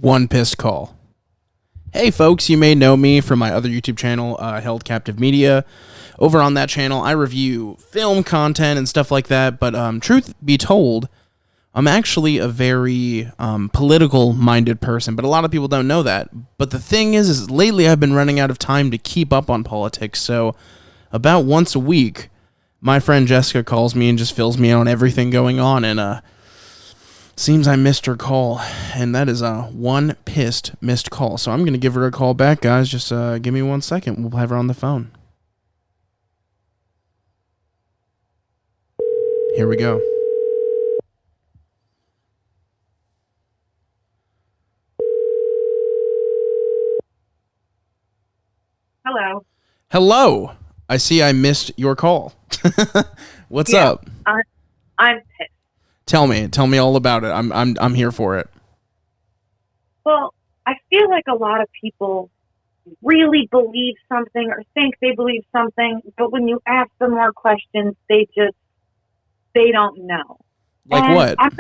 One Pissed Call. Hey folks, you may know me from my other YouTube channel, Held Captive Media. Over on that channel, I review film content and stuff like that, but truth be told, I'm actually a very political-minded person, but a lot of people don't know that. But the thing is lately I've been running out of time to keep up on politics, so about once a week, my friend Jessica calls me and just fills me in on everything going on, and seems I missed her call, and that is one missed call. So I'm going to give her a call back, guys. Just give me 1 second. We'll have her on the phone. Here we go. Hello. Hello. I see I missed your call. What's up? I'm pissed. Tell me all about it. I'm here for it. Well, I feel like a lot of people really believe something or think they believe something, but when you ask them more questions, they don't know. Like and what? I'm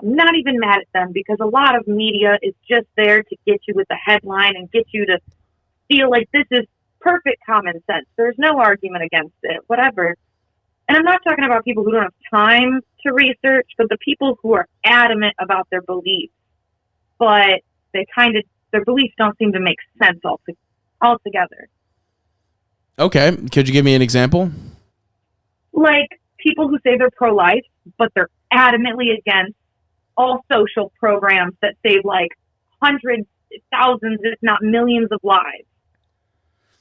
not even mad at them, because a lot of media is just there to get you with the headline and get you to feel like this is perfect common sense. There's no argument against it, whatever. And I'm not talking about people who don't have time to research, but the people who are adamant about their beliefs, but their beliefs don't seem to make sense altogether. Okay. Could you give me an example? Like people who say they're pro-life, but they're adamantly against all social programs that save like hundreds, thousands, if not millions of lives.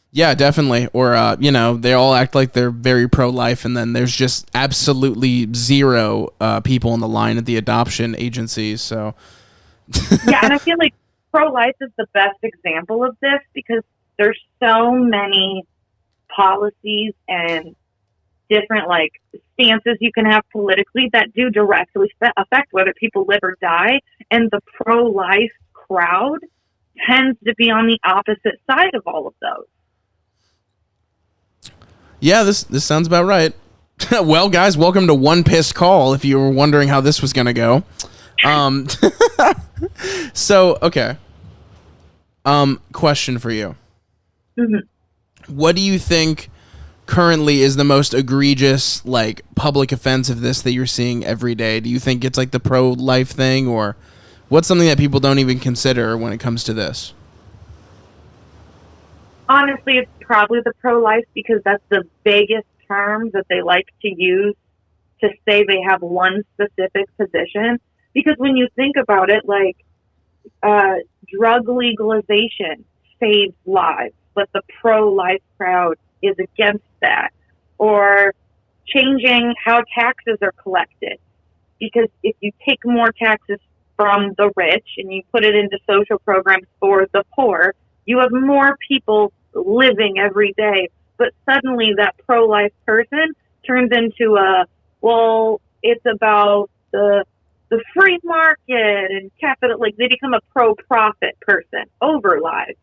Yeah, definitely. Or, they all act like they're very pro-life, and then there's just absolutely zero people in the line at the adoption agencies. So, yeah, and I feel like pro-life is the best example of this, because there's so many policies and different stances you can have politically that do directly affect whether people live or die, and the pro-life crowd tends to be on the opposite side of all of those. Yeah, this sounds about right. Well, guys, welcome to One Pissed Call, if you were wondering how this was going to go. So, okay. Question for you. Mm-hmm. What do you think currently is the most egregious, public offense of this that you're seeing every day? Do you think it's the pro-life thing, or what's something that people don't even consider when it comes to this? Honestly, it's probably the pro-life, because that's the biggest term that they like to use to say they have one specific position. Because when you think about it, drug legalization saves lives, but the pro-life crowd is against that. Or changing how taxes are collected. Because if you take more taxes from the rich and you put it into social programs for the poor, you have more people living every day. But suddenly that pro-life person turns into it's about the free market and capital. They become a pro-profit person over lives.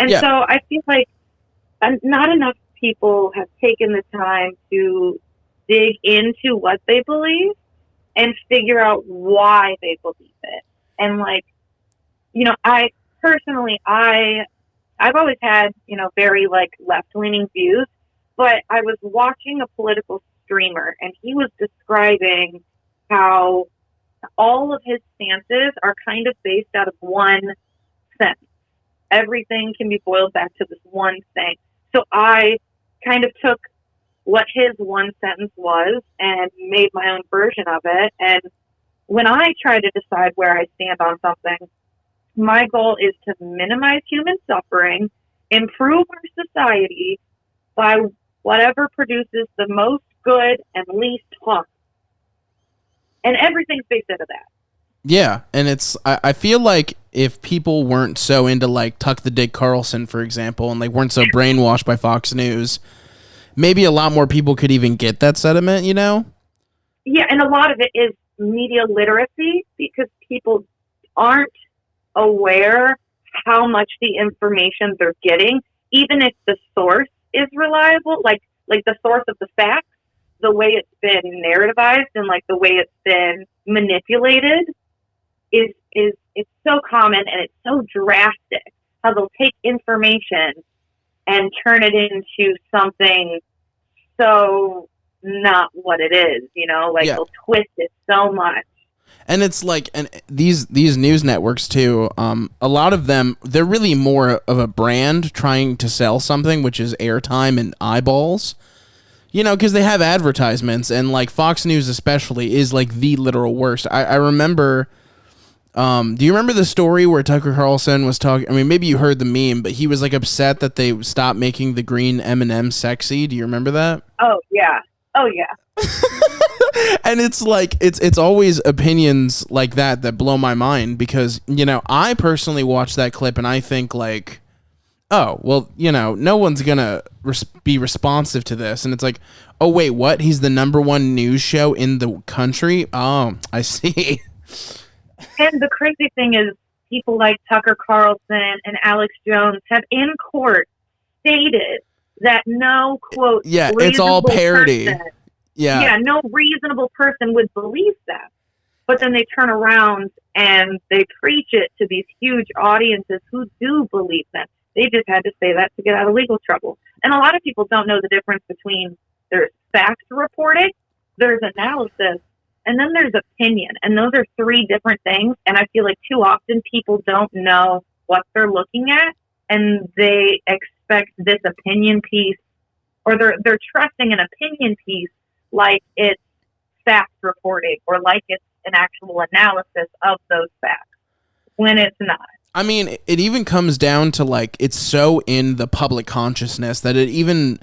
And so I feel like not enough people have taken the time to dig into what they believe and figure out why they believe it. And I personally, I've always had, very left-leaning views, but I was watching a political streamer, and he was describing how all of his stances are kind of based out of one sentence. Everything can be boiled back to this one thing. So I kind of took what his one sentence was and made my own version of it. And when I try to decide where I stand on something, my goal is to minimize human suffering, improve our society by whatever produces the most good and least harm. And everything's based out of that. Yeah, and I feel like if people weren't so into Tuck the Dick Carlson, for example, and they weren't so brainwashed by Fox News, maybe a lot more people could even get that sentiment, Yeah, and a lot of it is media literacy, because people aren't aware how much the information they're getting, even if the source is reliable, like the source of the facts, the way it's been narrativized and the way it's been manipulated is it's so common and it's so drastic how they'll take information and turn it into something so not what it is, like they'll twist it so much. And it's like, and these news networks too, a lot of them, they're really more of a brand trying to sell something, which is airtime and eyeballs, because they have advertisements, and like Fox News especially is like the literal worst. I remember, do you remember the story where Tucker Carlson was talking? I mean, maybe you heard the meme, but he was like upset that they stopped making the green M&M sexy. Do you remember that? Oh yeah. And it's like it's always opinions like that blow my mind, because I personally watch that clip and I think like, oh well, no one's gonna be responsive to this, and it's like, oh wait, what? He's the #1 news show in the country. Oh, I see. And the crazy thing is, people like Tucker Carlson and Alex Jones have in court stated that no, quote, it's all parody. No reasonable person would believe that. But then they turn around and they preach it to these huge audiences who do believe them. They just had to say that to get out of legal trouble. And a lot of people don't know the difference between there's facts reporting, there's analysis, and then there's opinion. And those are 3 different things. And I feel like too often people don't know what they're looking at, and they expect this opinion piece, or they're trusting an opinion piece like it's fact reporting or like it's an actual analysis of those facts, when it's not. I mean, it even comes down to like, it's so in the public consciousness that it even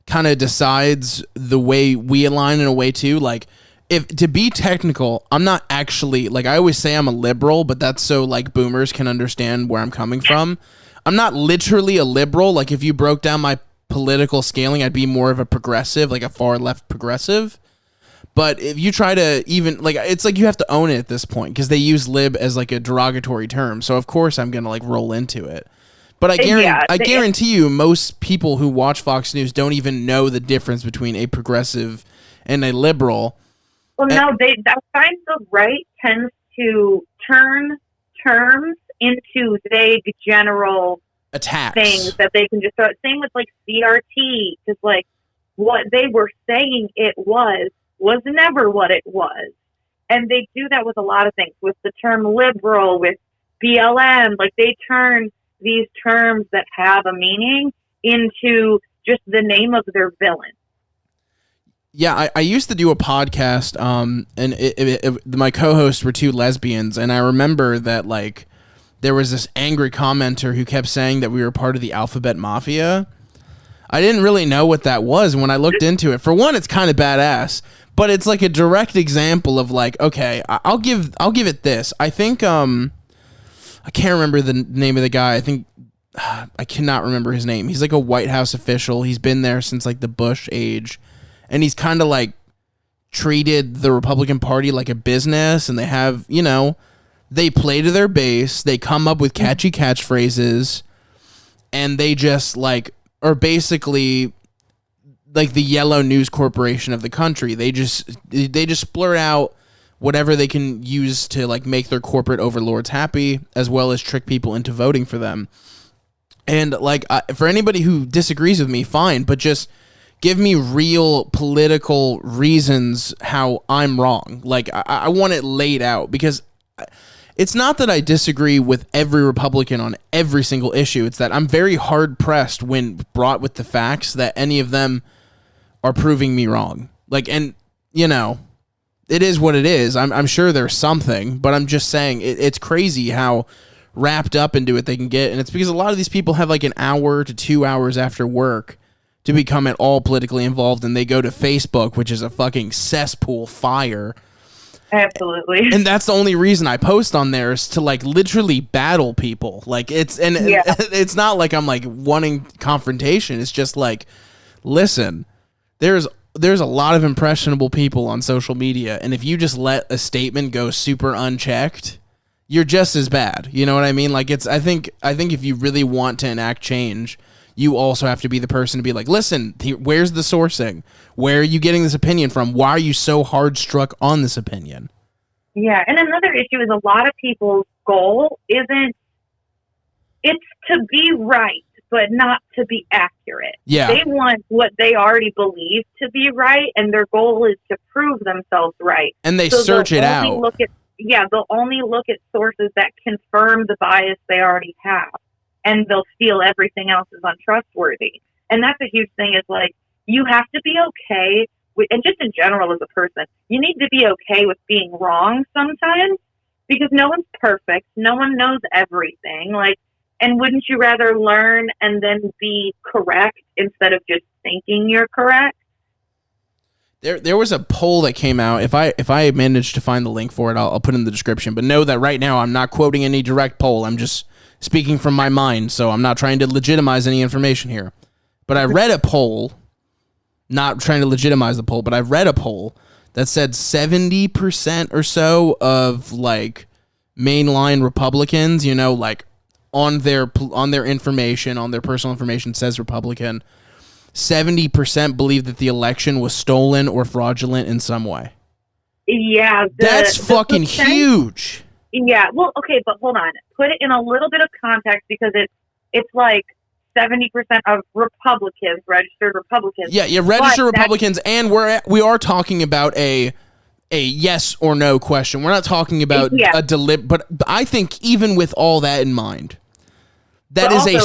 kind of decides the way we align in a way too. Like, if to be technical, I'm not actually, like, I always say I'm a liberal, but that's so like boomers can understand where I'm coming from. I'm not literally a liberal. Like, if you broke down my political scaling, I'd be more of a progressive, like a far left progressive. But if you try to even, like, it's like you have to own it at this point, because they use lib as like a derogatory term. So of course I'm going to like roll into it. But I guarantee you most people who watch Fox News don't even know the difference between a progressive and a liberal. Well, no, that kind of right tends to turn terms into vague general attacks, things that they can just throw. Same with like CRT, because like what they were saying it was never what it was. And they do that with a lot of things, with the term liberal, with BLM. Like, they turn these terms that have a meaning into just the name of their villain. Yeah, I used to do a podcast, and my co-hosts were 2 lesbians, and I remember that like there was this angry commenter who kept saying that we were part of the Alphabet Mafia. I didn't really know what that was, and when I looked into it, for one, it's kind of badass, but it's like a direct example of like, okay, I'll give it this. I think I can't remember the name of the guy. I think I cannot remember his name. He's like a White House official. He's been there since like the Bush age, and he's kind of like treated the Republican Party like a business, and they have, they play to their base. They come up with catchy catchphrases, and they just like are basically like the yellow news corporation of the country. They just blurt out whatever they can use to like make their corporate overlords happy, as well as trick people into voting for them. And like, for anybody who disagrees with me, fine, but just give me real political reasons how I'm wrong. Like, I want it laid out, because it's not that I disagree with every Republican on every single issue. It's that I'm very hard pressed when brought with the facts that any of them are proving me wrong. Like, and it is what it is. I'm sure there's something, but I'm just saying it's crazy how wrapped up into it they can get. And it's because a lot of these people have like an hour to 2 hours after work to become at all politically involved, and they go to Facebook, which is a fucking cesspool fire. Absolutely. And that's the only reason I post on there, is to like literally battle people. Like, it's not like I'm like wanting confrontation. It's just like, listen, there's a lot of impressionable people on social media, and if you just let a statement go super unchecked, you're just as bad. You know what I mean? Like, I think if you really want to enact change, you also have to be the person to be like, listen, where's the sourcing? Where are you getting this opinion from? Why are you so hard struck on this opinion? Yeah, and another issue is a lot of people's goal isn't, it's to be right, but not to be accurate. Yeah. They want what they already believe to be right, and their goal is to prove themselves right. And they search it out. They'll only look at sources that confirm the bias they already have, and they'll feel everything else is untrustworthy. And that's a huge thing, is like, you have to be okay with, and just in general as a person, you need to be okay with being wrong sometimes, because no one's perfect. No one knows everything. Like, and wouldn't you rather learn and then be correct instead of just thinking you're correct? There was a poll that came out. If I manage to find the link for it, I'll put it in the description. But know that right now I'm not quoting any direct poll. I'm just speaking from my mind, so I'm not trying to legitimize any information here. But I read a poll, not trying to legitimize the poll, but I read a poll that said 70% or so of like mainline Republicans, you know, like on their information, on their personal information says Republican. 70% believe that the election was stolen or fraudulent in some way. Yeah. That's fucking huge. Yeah. Well, okay, but hold on. Put it in a little bit of context, because it's like 70% of Republicans, registered Republicans. Yeah, registered Republicans, and we are talking about a yes or no question. We're not talking about but I think even with all that in mind, that is a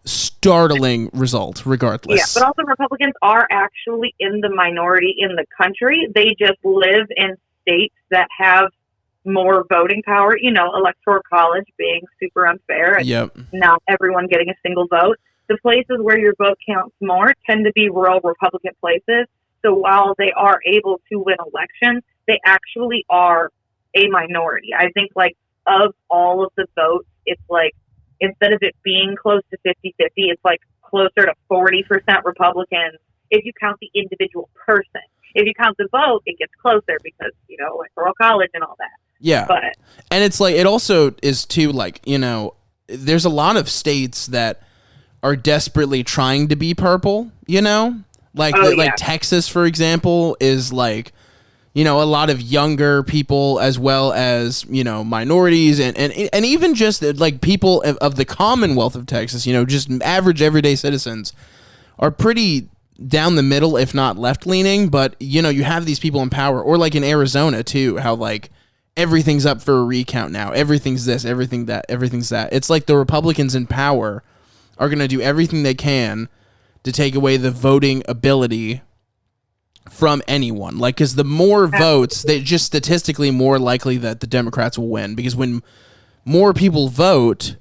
startling result, regardless. Yeah, but also Republicans are actually in the minority in the country. They just live in states that have more voting power. You know, electoral college being super unfair and not everyone getting a single vote. The places where your vote counts more tend to be rural Republican places. So while they are able to win elections, they actually are a minority. I think, like, of all of the votes, it's like, instead of it being close to 50-50, it's like closer to 40% Republicans if you count the individual person. If you count the vote, it gets closer because, you know, electoral college and all that. Yeah. But, and it's like, it also is too, like, you know, there's a lot of states that are desperately trying to be purple, you know? Like, like Texas, for example, is like, you know, a lot of younger people, as well as, you know, minorities and even just like people of the Commonwealth of Texas, you know, just average everyday citizens are pretty down the middle, if not left leaning. But, you know, you have these people in power, or like in Arizona too, how like everything's up for a recount now. Everything's this, everything's that. It's like the Republicans in power are going to do everything they can to take away the voting ability from anyone. Like, because the more votes, they just statistically more likely that the Democrats will win, because when more people vote,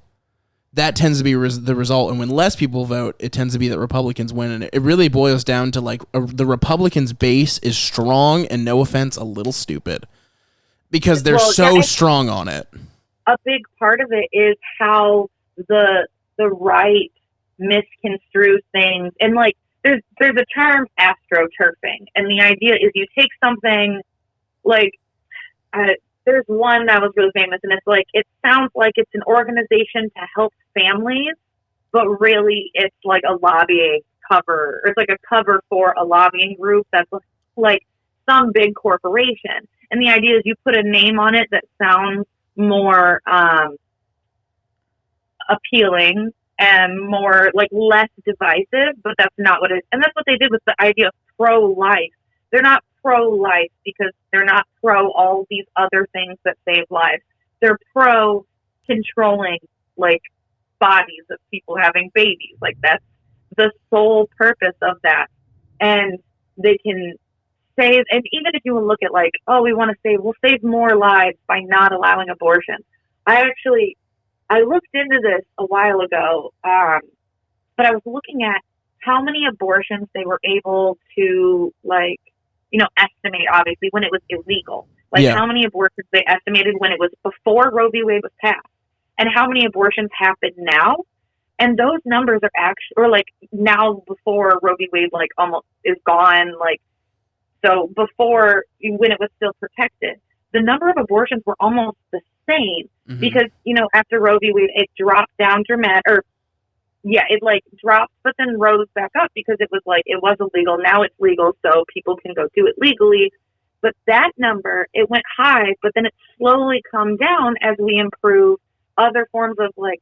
that tends to be the result, and when less people vote, it tends to be that Republicans win. And it really boils down to like the Republicans base is strong, and no offense, a little stupid, because they're strong on it. A big part of it is how the right misconstrues things, and like there's a term, astroturfing, and the idea is you take something like there's one that was really famous, and it's like, it sounds like it's an organization to help families, but really it's like a lobbying cover, or it's like a cover for a lobbying group that's like some big corporation. And the idea is you put a name on it that sounds more appealing and more like less divisive, but that's not what it is. And that's what they did with the idea of pro-life. They're not pro-life because they're not pro all these other things that save lives. They're pro controlling like bodies of people having babies. Like, that's the sole purpose of that. And they can save, and even if you look at like, oh, we'll save more lives by not allowing abortion. I looked into this a while ago, but I was looking at how many abortions they were able to, like, you know, estimate, obviously, when it was illegal. Like, how many abortions they estimated when it was before Roe v. Wade was passed, and how many abortions happen now. And those numbers are actually, or like now before Roe v. Wade, like, almost is gone. Like, so before, when it was still protected, the number of abortions were almost the same, because, you know, after Roe v. Wade, it dropped down it like dropped, but then rose back up because it was like, it was illegal. Now it's legal, so people can go do it legally. But that number, it went high, but then it slowly come down as we improve other forms of like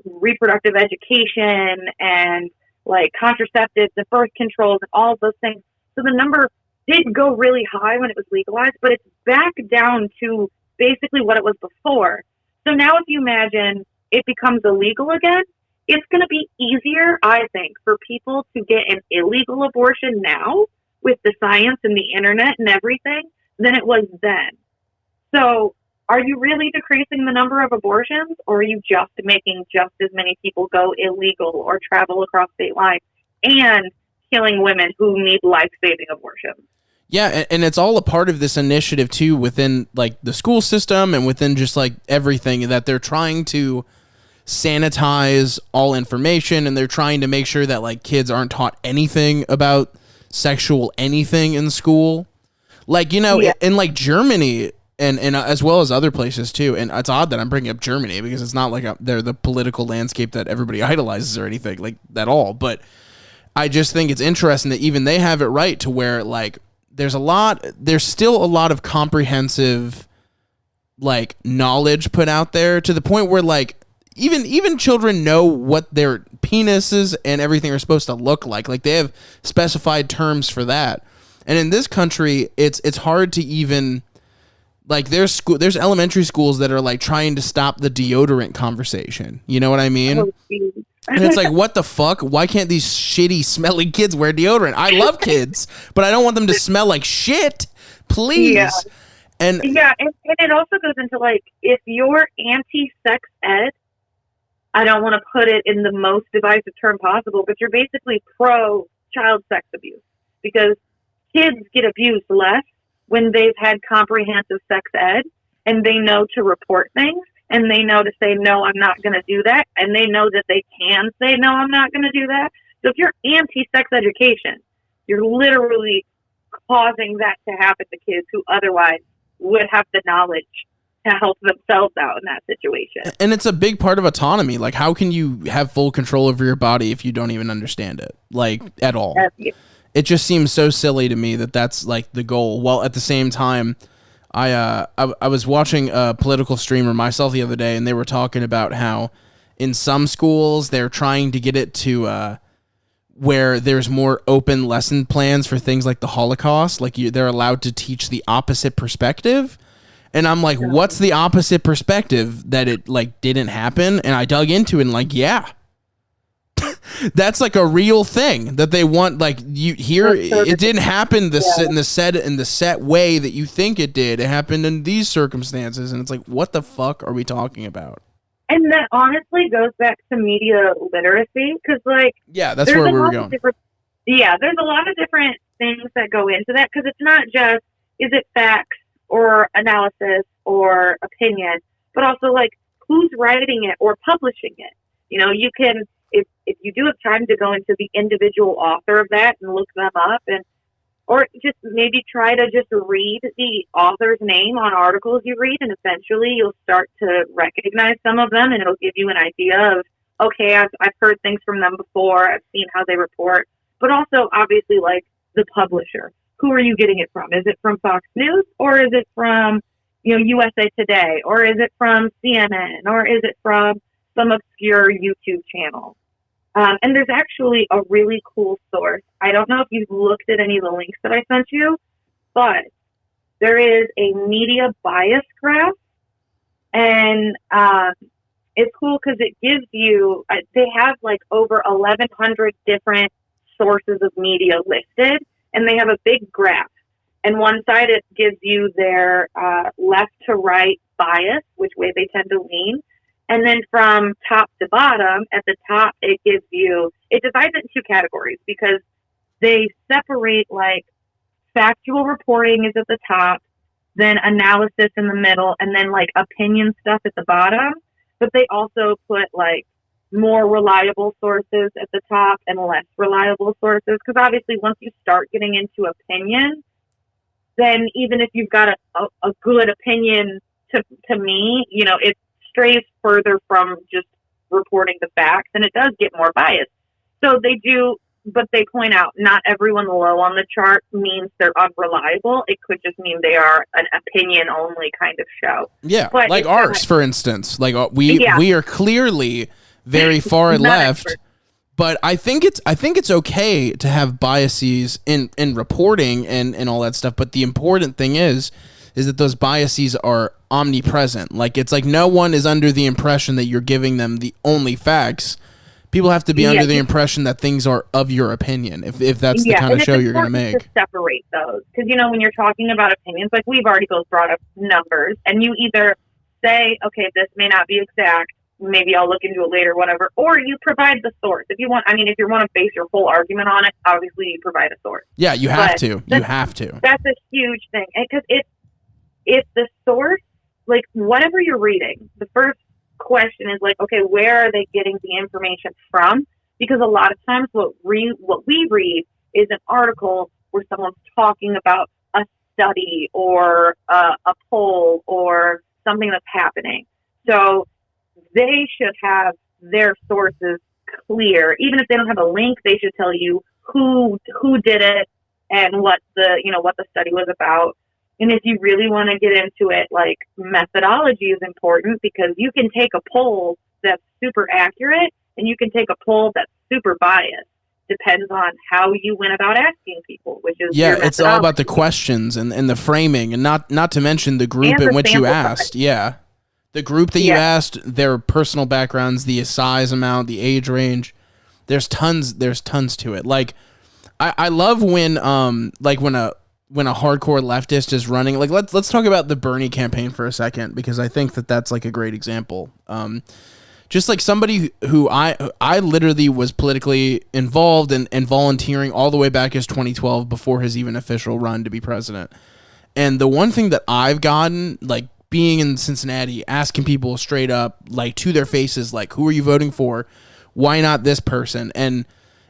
reproductive education and like contraceptives and birth controls and all of those things. So the number did go really high when it was legalized, but it's back down to basically what it was before. So now if you imagine it becomes illegal again, it's going to be easier, I think, for people to get an illegal abortion now with the science and the internet and everything than it was then. So are you really decreasing the number of abortions, or are you just making just as many people go illegal or travel across state lines and killing women who need life-saving abortions? Yeah, and it's all a part of this initiative, too, within, like, the school system and within just, like, everything, that they're trying to sanitize all information, and they're trying to make sure that, like, kids aren't taught anything about sexual anything in school. Like, you know, in, like, Germany and as well as other places, too, and it's odd that I'm bringing up Germany because it's not like they're the political landscape that everybody idolizes or anything, like, at all, but I just think it's interesting that even they have it right to where, like, there's still a lot of comprehensive, like, knowledge put out there to the point where, like, even children know what their penises and everything are supposed to look like. Like, they have specified terms for that. And in this country, it's hard to even, like, there's elementary schools that are, like, trying to stop the deodorant conversation. You know what I mean? Oh, and it's like, what the fuck? Why can't these shitty, smelly kids wear deodorant? I love kids, but I don't want them to smell like shit. Please. Yeah. And it also goes into, like, if you're anti-sex ed, I don't want to put it in the most divisive term possible, but you're basically pro-child sex abuse, because kids get abused less when they've had comprehensive sex ed and they know to report things. And they know to say, no, I'm not going to do that. And they know that they can say, no, I'm not going to do that. So if you're anti-sex education, you're literally causing that to happen to kids who otherwise would have the knowledge to help themselves out in that situation. And it's a big part of autonomy. Like, how can you have full control over your body if you don't even understand it, like, at all? It just seems so silly to me that that's, like, the goal. While at the same time, I was watching a political streamer myself the other day, and they were talking about how in some schools they're trying to get it to where there's more open lesson plans for things like the Holocaust. Like, they're allowed to teach the opposite perspective. And I'm like, what's the opposite perspective? That it, like, didn't happen? And I dug into it and, like, yeah. That's, like, a real thing that they want. Like, you here, it didn't happen in the set way that you think it did. It happened in these circumstances, and it's like, what the fuck are we talking about? And that honestly goes back to media literacy, because, like, that's where we were going. There's a lot of different things that go into that, because it's not just, is it facts or analysis or opinion, but also, like, who's writing it or publishing it. You know, you can, if you do have time to go into the individual author of that and look them up, or just maybe try to just read the author's name on articles you read, and eventually you'll start to recognize some of them, and it'll give you an idea of, okay, I've heard things from them before, I've seen how they report, but also obviously, like, the publisher. Who are you getting it from? Is it from Fox News, or is it from, you know, USA Today, or is it from CNN, or is it from some obscure YouTube channel? And there's actually a really cool source. I don't know if you've looked at any of the links that I sent you, but there is a media bias graph, and it's cool because it gives you, they have like over 1,100 different sources of media listed, and they have a big graph. And one side, it gives you their left to right bias, which way they tend to lean. And then from top to bottom, at the top, it gives you, it divides it in two categories because they separate, like, factual reporting is at the top, then analysis in the middle, and then, like, opinion stuff at the bottom. But they also put, like, more reliable sources at the top and less reliable sources. Because obviously, once you start getting into opinion, then even if you've got a good opinion to me, you know, it strays further from just reporting the facts, and it does get more biased. So they do but they point out not everyone low on the chart means they're unreliable. It could just mean they are an opinion only kind of show. Yeah, but like ours, for instance. Like we are clearly very far left. Expert. But I think it's okay to have biases in reporting and all that stuff. But the important thing is that those biases are omnipresent. Like, it's like no one is under the impression that you're giving them the only facts. People have to be under the impression that things are of your opinion, if that's the kind of show you're going to make. To separate those, because when you're talking about opinions, like we've already both brought up numbers, and you either say, okay, this may not be exact, maybe I'll look into it later, whatever, or you provide the source. If you want to base your whole argument on it, obviously you provide a source. Yeah, you have to. You have to. That's a huge thing, because if the source, like whatever you're reading, the first question is like, okay, where are they getting the information from? Because a lot of times what we read is an article where someone's talking about a study or a poll or something that's happening. So they should have their sources clear. Even if they don't have a link, they should tell you who did it and what the study was about. And if you really want to get into it, like, methodology is important, because you can take a poll that's super accurate and you can take a poll that's super biased. Depends on how you went about asking people, which is it's all about the questions and the framing, and not to mention the group in which you asked. Yeah, the group that you asked, their personal backgrounds, the size amount, the age range. There's tons to it. Like, I love when when a hardcore leftist is running, like let's talk about the Bernie campaign for a second, because I think that's like a great example. Just like somebody who I literally was politically involved and volunteering all the way back as 2012, before his even official run to be president. And the one thing that I've gotten, like being in Cincinnati, asking people straight up, like to their faces, like, who are you voting for? Why not this person? And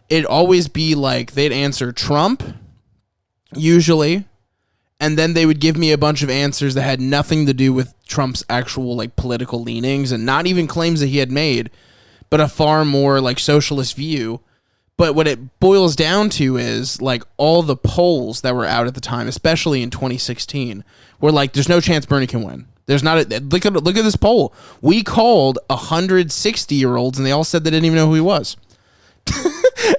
it'd always be like, they'd answer Trump, usually, and then they would give me a bunch of answers that had nothing to do with Trump's actual like political leanings, and not even claims that he had made, but a far more like socialist view. But what it boils down to is like all the polls that were out at the time, especially in 2016, were like, there's no chance Bernie can win. There's not a look at this poll. We called 160-year-olds and they all said they didn't even know who he was.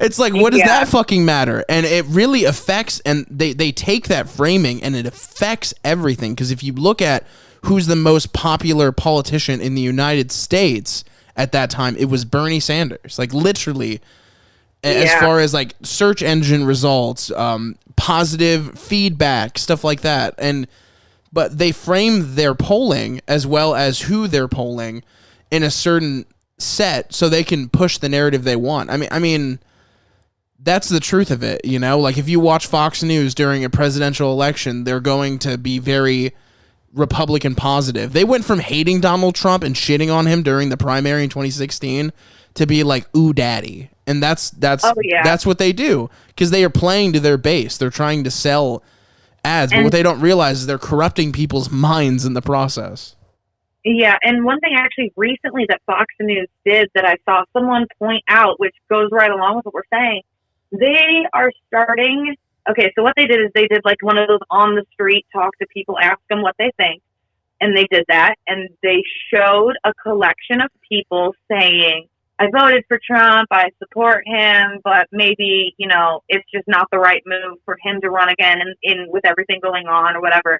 It's like, what does that fucking matter? And it really affects, and they take that framing and it affects everything. Because if you look at who's the most popular politician in the United States at that time, it was Bernie Sanders. Like, literally, as far as like search engine results, positive feedback, stuff like that. But they frame their polling as well as who they're polling in a certain set so they can push the narrative they want. I mean, that's the truth of it, you know? Like, if you watch Fox News during a presidential election, they're going to be very Republican positive. They went from hating Donald Trump and shitting on him during the primary in 2016 to be like, ooh, daddy. And that's what they do, because they are playing to their base. They're trying to sell ads, but what they don't realize is they're corrupting people's minds in the process. Yeah, and one thing actually recently that Fox News did that I saw someone point out, which goes right along with what we're saying, they are starting... Okay, so what they did is they did like one of those on the street, talk to people, ask them what they think. And they did that, and they showed a collection of people saying, I voted for Trump, I support him, but maybe, you know, it's just not the right move for him to run again in with everything going on or whatever.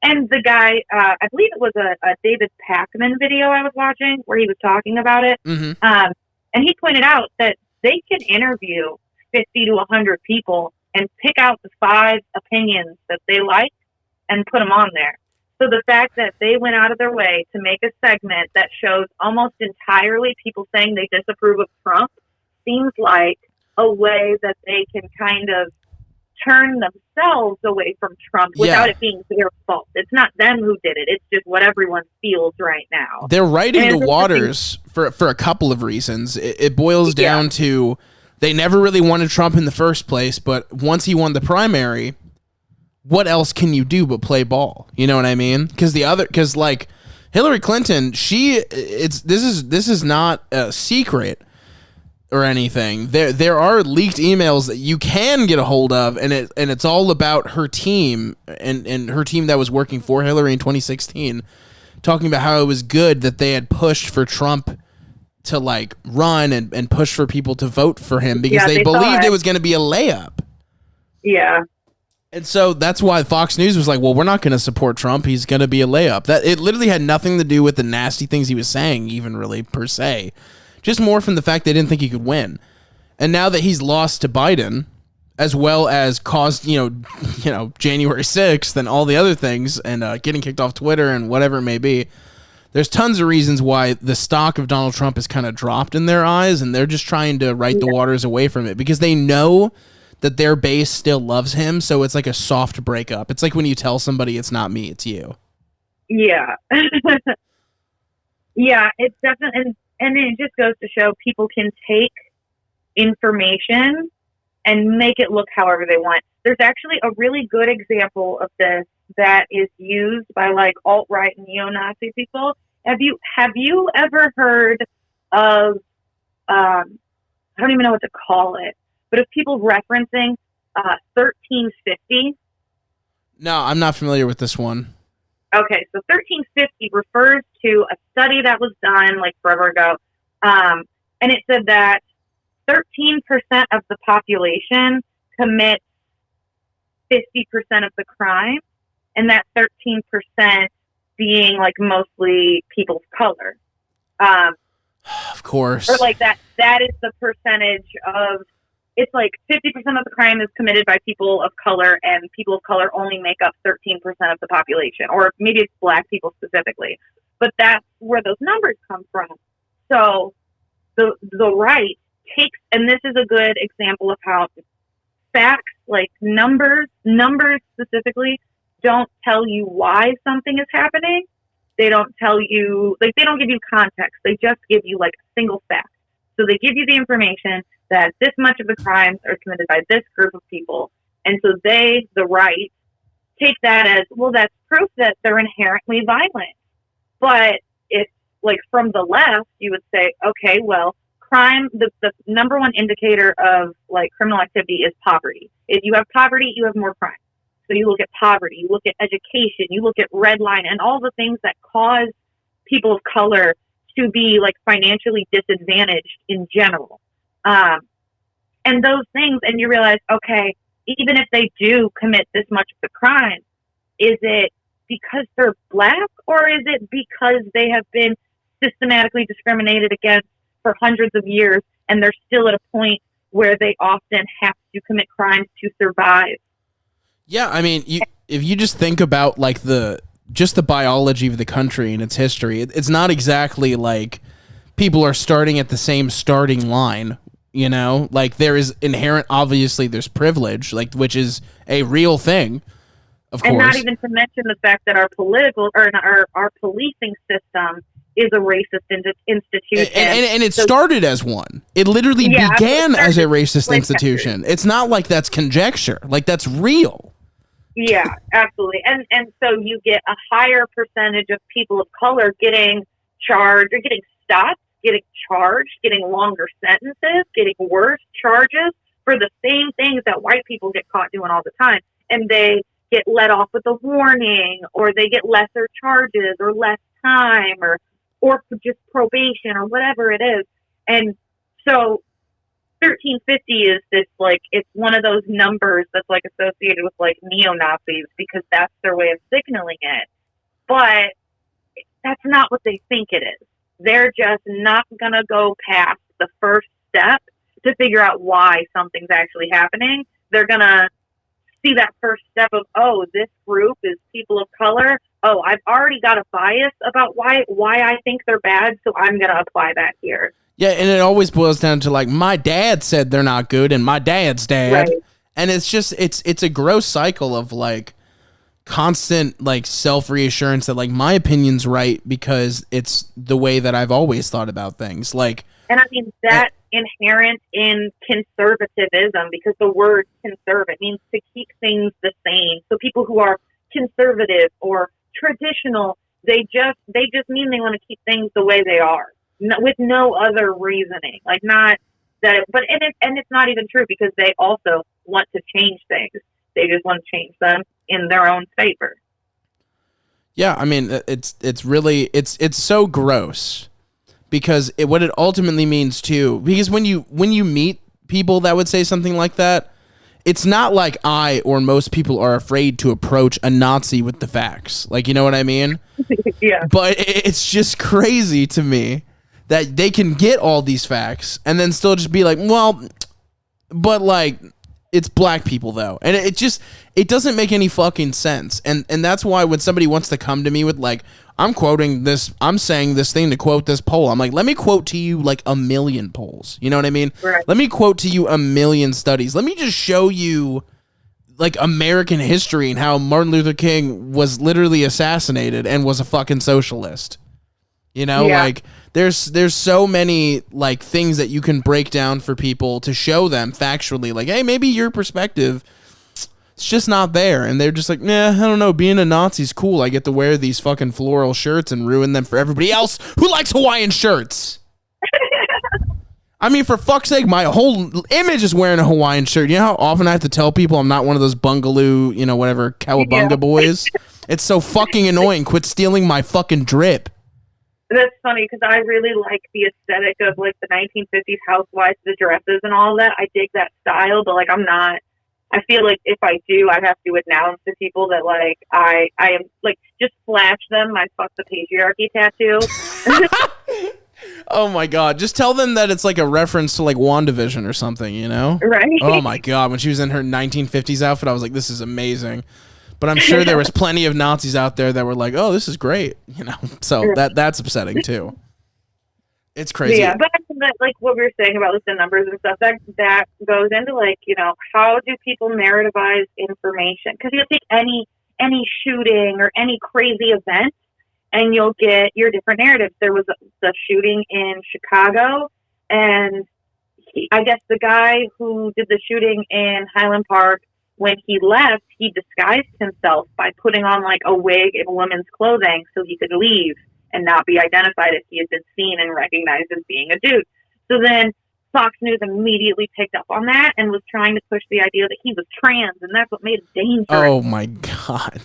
And the guy, I believe it was a David Pakman video I was watching where he was talking about it. Mm-hmm. And he pointed out that they can interview 50 to 100 people and pick out the 5 opinions that they like and put them on there. So the fact that they went out of their way to make a segment that shows almost entirely people saying they disapprove of Trump seems like a way that they can kind of turn themselves away from Trump without it being their fault. It's not them who did it. It's just what everyone feels right now. They're riding the waters for a couple of reasons. It boils down to they never really wanted Trump in the first place, but once he won the primary, what else can you do but play ball? You know what I mean? Because like Hillary Clinton, this is not a secret. or anything. There are leaked emails that you can get a hold of, and it's all about her team and her team that was working for Hillary in 2016, talking about how it was good that they had pushed for Trump to like run and push for people to vote for him because they believed it was going to be a layup. Yeah. And so that's why Fox News was like, well, we're not going to support Trump. He's going to be a layup. That it literally had nothing to do with the nasty things he was saying, even really per se. Just more from the fact they didn't think he could win. And now that he's lost to Biden, as well as caused, January 6th and all the other things and getting kicked off Twitter and whatever it may be, there's tons of reasons why the stock of Donald Trump is kind of dropped in their eyes, and they're just trying to right the waters away from it because they know that their base still loves him, so it's like a soft breakup. It's like when you tell somebody it's not me, it's you. Yeah. Yeah, it's definitely, and it just goes to show people can take information and make it look however they want. There's actually a really good example of this that is used by like alt-right and neo-Nazi people. Have you ever heard of, I don't even know what to call it, but of people referencing 1350? No, I'm not familiar with this one. Okay, so 1350 refers to a study that was done like forever ago, and it said that 13% of the population commits 50% of the crime, and that 13% being like mostly people of color. Of course. Or like that is the percentage of, it's like 50% of the crime is committed by people of color, and people of color only make up 13% of the population, or maybe it's black people specifically. But that's where those numbers come from. So the right takes, and this is a good example of how facts, like numbers specifically, don't tell you why something is happening. They don't tell you, like, they don't give you context. They just give you like a single fact. So they give you the information that this much of the crimes are committed by this group of people. And so they, the right, take that as, well, that's proof that they're inherently violent. But it's like from the left, you would say, okay, well, crime, the number one indicator of like criminal activity is poverty. If you have poverty, you have more crime. So you look at poverty, you look at education, you look at redline and all the things that cause people of color to be like financially disadvantaged in general. And those things, and you realize, okay, even if they do commit this much of the crime, is it because they're black, or is it because they have been systematically discriminated against for hundreds of years and they're still at a point where they often have to commit crimes to survive? Yeah, I mean, if you just think about like the biology of the country and its history, it's not exactly like people are starting at the same starting line, you know? Like there is inherent, obviously there's privilege, like which is a real thing, of course. And not even to mention the fact that our political or our policing system is a racist institution. And it started as one. It literally began as a racist institution. It's not like that's conjecture. Like that's real. Yeah, absolutely. And so you get a higher percentage of people of color getting charged or getting stopped, getting charged, getting longer sentences, getting worse charges for the same things that white people get caught doing all the time. And they get let off with a warning, or they get lesser charges or less time or just probation or whatever it is. And so 1350 is this, like, it's one of those numbers that's like associated with like neo-Nazis because that's their way of signaling it. But that's not what they think it is. They're just not going to go past the first step to figure out why something's actually happening. They're going to see that first step of, oh, this group is people of color. Oh, I've already got a bias about why I think they're bad, so I'm going to apply that here. Yeah, and it always boils down to like, my dad said they're not good, and my dad's dad. Right. And it's just, it's a gross cycle of like constant like self-reassurance that like my opinion's right because it's the way that I've always thought about things. Like, and I mean, that's inherent in conservatism, because the word conserve, it means to keep things the same. So people who are conservative or traditional, they just mean they want to keep things the way they are, with no other reasoning. Like, not and it's not even true, because they also want to change things. They just want to change them in their own favor. Yeah, I mean, it's really so gross, because what it ultimately means too. Because when you meet people that would say something like that, it's not like I or most people are afraid to approach a Nazi with the facts. Like, you know what I mean? Yeah. But it's just crazy to me that they can get all these facts and then still just be like, well, but like, it's black people though. And it doesn't make any fucking sense. And that's why when somebody wants to come to me with like, I'm saying this thing to quote this poll, I'm like, let me quote to you like a million polls. You know what I mean? Right. Let me quote to you a million studies. Let me just show you like American history and how Martin Luther King was literally assassinated and was a fucking socialist. You know, like there's so many like things that you can break down for people to show them factually, like, hey, maybe your perspective, it's just not there. And they're just like, nah, I don't know. Being a Nazi's cool. I get to wear these fucking floral shirts and ruin them for everybody else who likes Hawaiian shirts. I mean, for fuck's sake, my whole image is wearing a Hawaiian shirt. You know how often I have to tell people I'm not one of those bungaloo, you know, whatever, cowabunga boys? It's so fucking annoying. Quit stealing my fucking drip. That's funny, because I really like the aesthetic of like the 1950s housewives, the dresses and all that. I dig that style, but like I feel like if I do, I'd have to announce to people that like I am like, just flash them my fuck the patriarchy tattoo. Oh my god, just tell them that it's like a reference to like WandaVision or something, you know? Right. Oh my god, when she was in her 1950s outfit, I was like, this is amazing. But I'm sure there was plenty of Nazis out there that were like, oh, this is great, you know? So that's upsetting too. It's crazy. Yeah, but like what we were saying about the numbers and stuff, that goes into like, you know, how do people narrativize information? Because you'll take any shooting or any crazy event, and you'll get your different narratives. There was the shooting in Chicago, and I guess the guy who did the shooting in Highland Park, when he left, he disguised himself by putting on like a wig and woman's clothing so he could leave and not be identified if he had been seen and recognized as being a dude. So then Fox News immediately picked up on that and was trying to push the idea that he was trans, and that's what made it dangerous. Oh my god.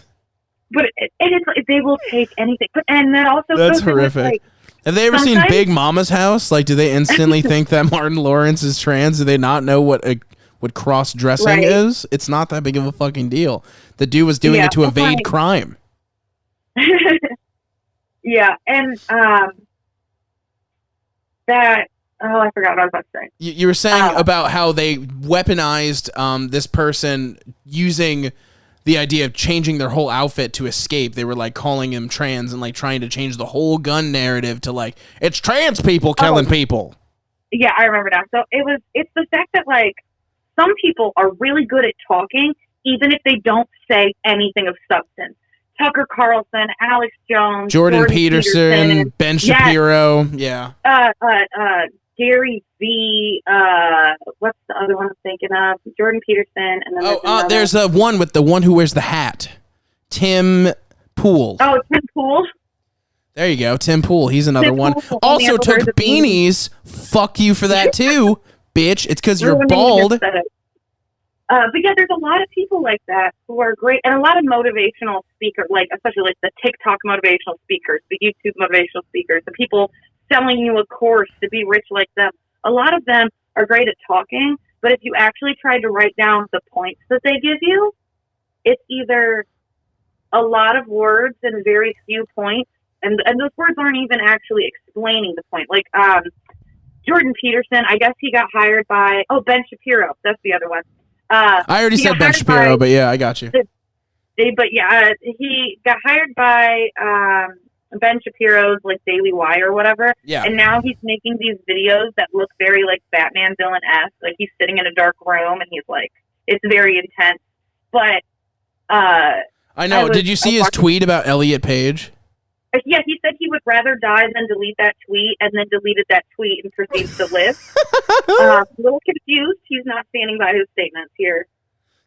But it's like, they will take anything. And that also that's goes horrific. With, like, have they ever seen Big Mama's House? Like, do they instantly think that Martin Lawrence is trans? Do they not know what cross-dressing is? It's not that big of a fucking deal. The dude was doing it to evade crime. Yeah, and that... Oh, I forgot what I was about to say. You were saying about how they weaponized this person using the idea of changing their whole outfit to escape. They were like calling him trans and like trying to change the whole gun narrative to like, it's trans people killing people. Yeah, I remember now. So it's the fact that like some people are really good at talking, even if they don't say anything of substance. Tucker Carlson, Alex Jones, Jordan Peterson, Ben Shapiro. Yeah. Gary V. What's the other one I'm thinking of? Jordan Peterson, and then there's a one with the one who wears the hat, Tim Pool. Oh, Tim Pool. There you go, Tim Pool. He's another one. Also took beanies. Fuck you for that too, bitch. It's because you're bald. But yeah, there's a lot of people like that who are great, and a lot of motivational speakers, like especially like the TikTok motivational speakers, the YouTube motivational speakers, the people selling you a course to be rich like them. A lot of them are great at talking, but if you actually tried to write down the points that they give you, it's either a lot of words and very few points, and those words aren't even actually explaining the point. Like Jordan Peterson, I guess he got hired by Ben Shapiro. That's the other one. I already said Ben Shapiro, but yeah, I got you. He got hired by Ben Shapiro's like Daily Wire or whatever. Yeah. And now he's making these videos that look very like Batman villain-esque. Like he's sitting in a dark room and he's like, it's very intense. But I know. Did you see his tweet about Elliot Page? Yeah, he said he would rather die than delete that tweet, and then deleted that tweet and proceeds to live. A little confused. He's not standing by his statements here.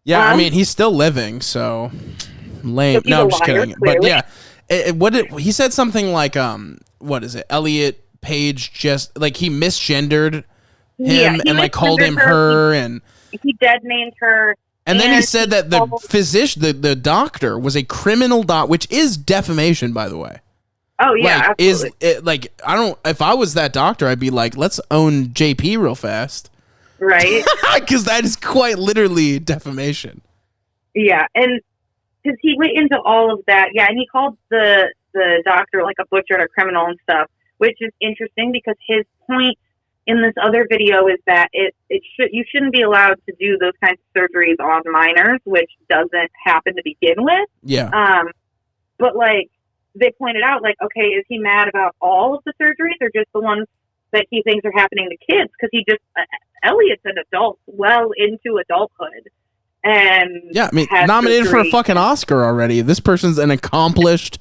Yeah, I mean, he's still living, so lame. So no, I'm just kidding. Clearly. But yeah, he said something like, what is it? Elliot Page just like he misgendered him and like called him her, and he dead named her. And then he said that the physician, the doctor, was a criminal which is defamation, by the way. Oh yeah, like, absolutely. If I was that doctor, I'd be like, let's own JP real fast, right? Because that is quite literally defamation. Yeah, and because he went into all of that, yeah, and he called the doctor like a butcher and a criminal and stuff, which is interesting because his point in this other video is that you shouldn't be allowed to do those kinds of surgeries on minors, which doesn't happen to begin with. Yeah. But like they pointed out, like, okay, is he mad about all of the surgeries or just the ones that he thinks are happening to kids? Because Elliot's an adult, well into adulthood. And yeah, I mean, nominated for a fucking Oscar already. This person's an accomplished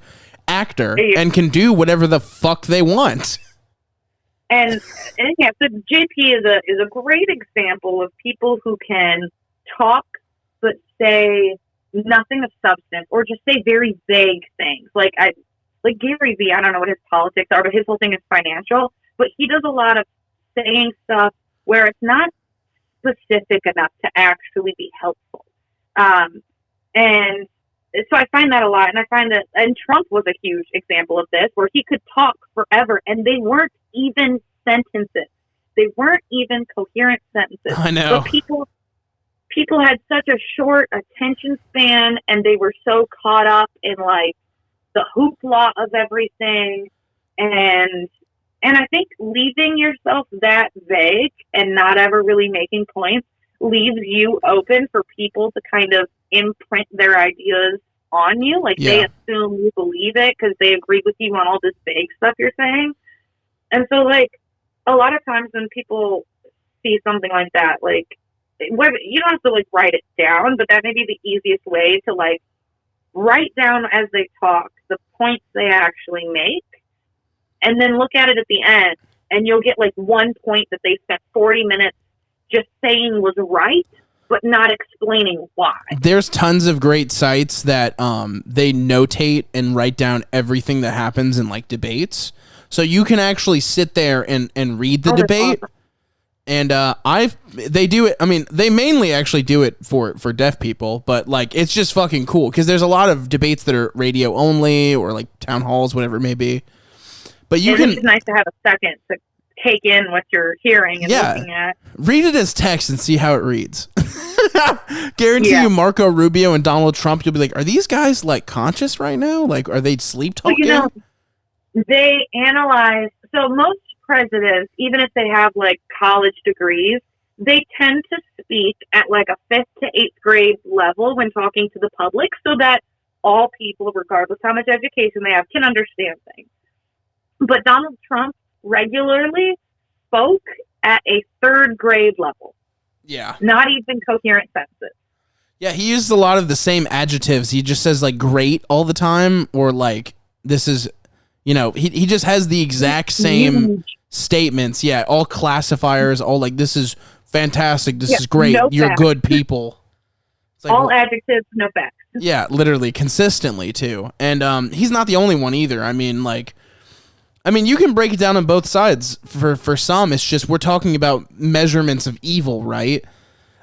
actor and can do whatever the fuck they want. And yeah, so JP is a great example of people who can talk but say nothing of substance or just say very vague things. Like Gary Vee, I don't know what his politics are, but his whole thing is financial. But he does a lot of saying stuff where it's not specific enough to actually be helpful. And so I find that a lot, and I find that, and Trump was a huge example of this, where he could talk forever, and they weren't even sentences. They weren't even coherent sentences. I know. But people had such a short attention span, and they were so caught up in like the hoopla of everything, and I think leaving yourself that vague and not ever really making points leaves you open for people to kind of imprint their ideas on you. Like they assume you believe it because they agree with you on all this vague stuff you're saying. And so like a lot of times when people see something like that, like you don't have to like write it down, but that may be the easiest way to like write down as they talk the points they actually make, and then look at it at the end, and you'll get like one point that they spent 40 minutes just saying was right, but not explaining why. There's tons of great sites that they notate and write down everything that happens in like debates, so you can actually sit there and read the debate. Awesome. And they do it. I mean, they mainly actually do it for deaf people, but like it's just fucking cool because there's a lot of debates that are radio only or like town halls, whatever it may be. But it's nice to have a second to take in what you're hearing and looking at. Read it as text and see how it reads. Guarantee you, Marco Rubio and Donald Trump, you'll be like, are these guys like conscious right now? Like, are they sleep talking? Well, they analyze. So most presidents, even if they have like college degrees, they tend to speak at like a 5th to 8th grade level when talking to the public, so that all people, regardless how much education they have, can understand things. But Donald Trump regularly spoke at a 3rd grade level. Yeah. Not even coherent sentences. Yeah, he uses a lot of the same adjectives. He just says like great all the time, or like this is, he just has the exact same statements. Yeah, all classifiers, all like this is fantastic, this is great, no you're facts. Good people. It's like, all adjectives, no facts. Yeah, literally, consistently too. And he's not the only one either. I mean, you can break it down on both sides. For some, it's just we're talking about measurements of evil, right?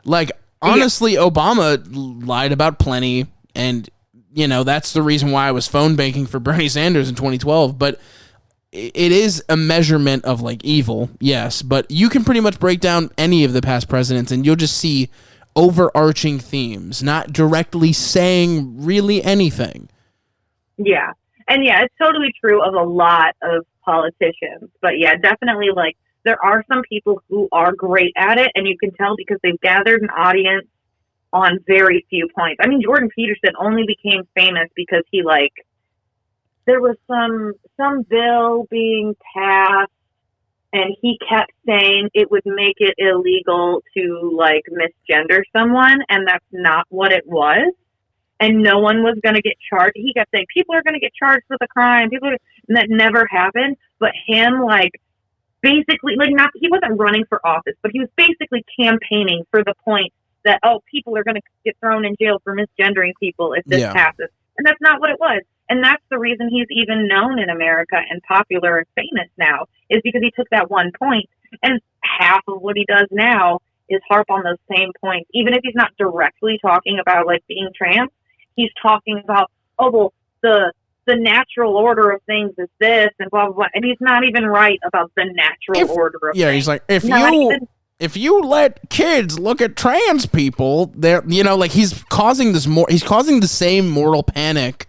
Like, honestly, Obama lied about plenty, and, that's the reason why I was phone banking for Bernie Sanders in 2012. But it is a measurement of, like, evil, yes. But you can pretty much break down any of the past presidents, and you'll just see overarching themes, not directly saying really anything. Yeah. And yeah, it's totally true of a lot of politicians. But yeah, definitely like there are some people who are great at it, and you can tell because they've gathered an audience on very few points. I mean, Jordan Peterson only became famous because he there was some bill being passed, and he kept saying it would make it illegal to like misgender someone, and that's not what it was. And no one was going to get charged. He kept saying, people are going to get charged with a crime. And that never happened. But him, basically, he wasn't running for office, but he was basically campaigning for the point that, people are going to get thrown in jail for misgendering people if this passes. And that's not what it was. And that's the reason he's even known in America and popular and famous now, is because he took that one point And half of what he does now is harp on those same points. Even if he's not directly talking about like being trans, he's talking about, oh, well, the natural order of things is this and blah, blah, blah. And he's not even right about the natural order of things. Yeah, he's like, if you let kids look at trans people, they're, you know, like he's causing the same moral panic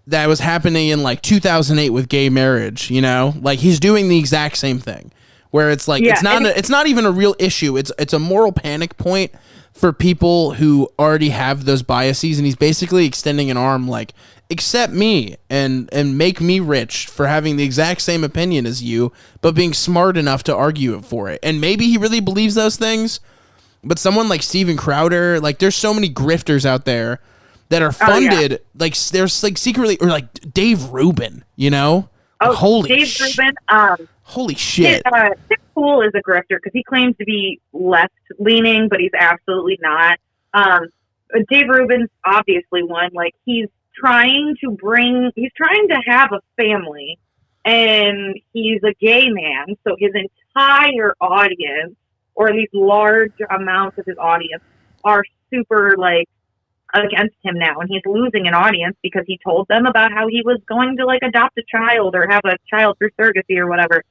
that was happening in like 2008 with gay marriage, you know? Like he's doing the exact same thing where it's like, it's not even a real issue. It's a moral panic point for people who already have those biases. And he's basically extending an arm like, accept me and make me rich for having the exact same opinion as you, but being smart enough to argue for it. And maybe he really believes those things, but someone like Steven Crowder, like there's so many grifters out there that are funded, like there's like secretly, or like Dave Rubin, you know? Holy shit. Tim Pool is a grifter because he claims to be left leaning, but he's absolutely not. Dave Rubin's obviously one. Like he's trying to have a family, and he's a gay man, so his entire audience, or at least large amounts of his audience, are super like against him now, and he's losing an audience because he told them about how he was going to like adopt a child or have a child through surrogacy or whatever.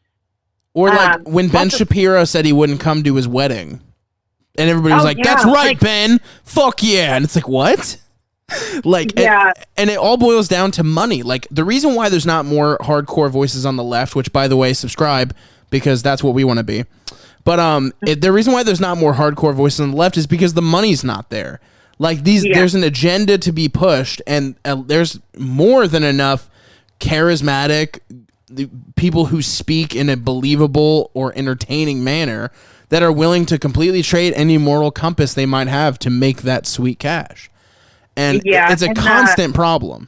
Or like when Ben Shapiro said he wouldn't come to his wedding, and everybody was that's right, like, Ben, fuck yeah. And it's like, what? Like, and it all boils down to money. Like the reason why there's not more hardcore voices on the left, which by the way, subscribe because that's what we want to be. But the reason why there's not more hardcore voices on the left is because the money's not there. Like there's an agenda to be pushed, and there's more than enough charismatic people who speak in a believable or entertaining manner that are willing to completely trade any moral compass they might have to make that sweet cash. And it's a constant problem.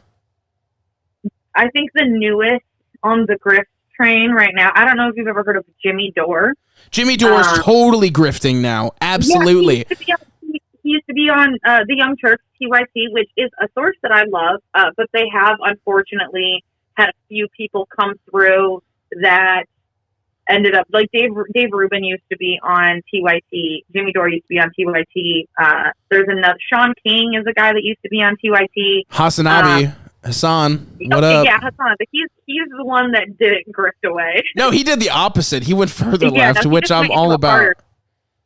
I think the newest on the grift train right now, I don't know if you've ever heard of Jimmy Dore. Jimmy Dore is totally grifting now. Absolutely. Yeah, he used to be on the Young Turks, TYT, which is a source that I love, but they have unfortunately had a few people come through that ended up, like Dave Rubin used to be on TYT. Jimmy Dore used to be on TYT. There's another, Sean King is a guy that used to be on TYT. Hassan, what up? Yeah, Hassan. But he's the one that didn't grift away. No, he did the opposite. He went further left, which I'm all about.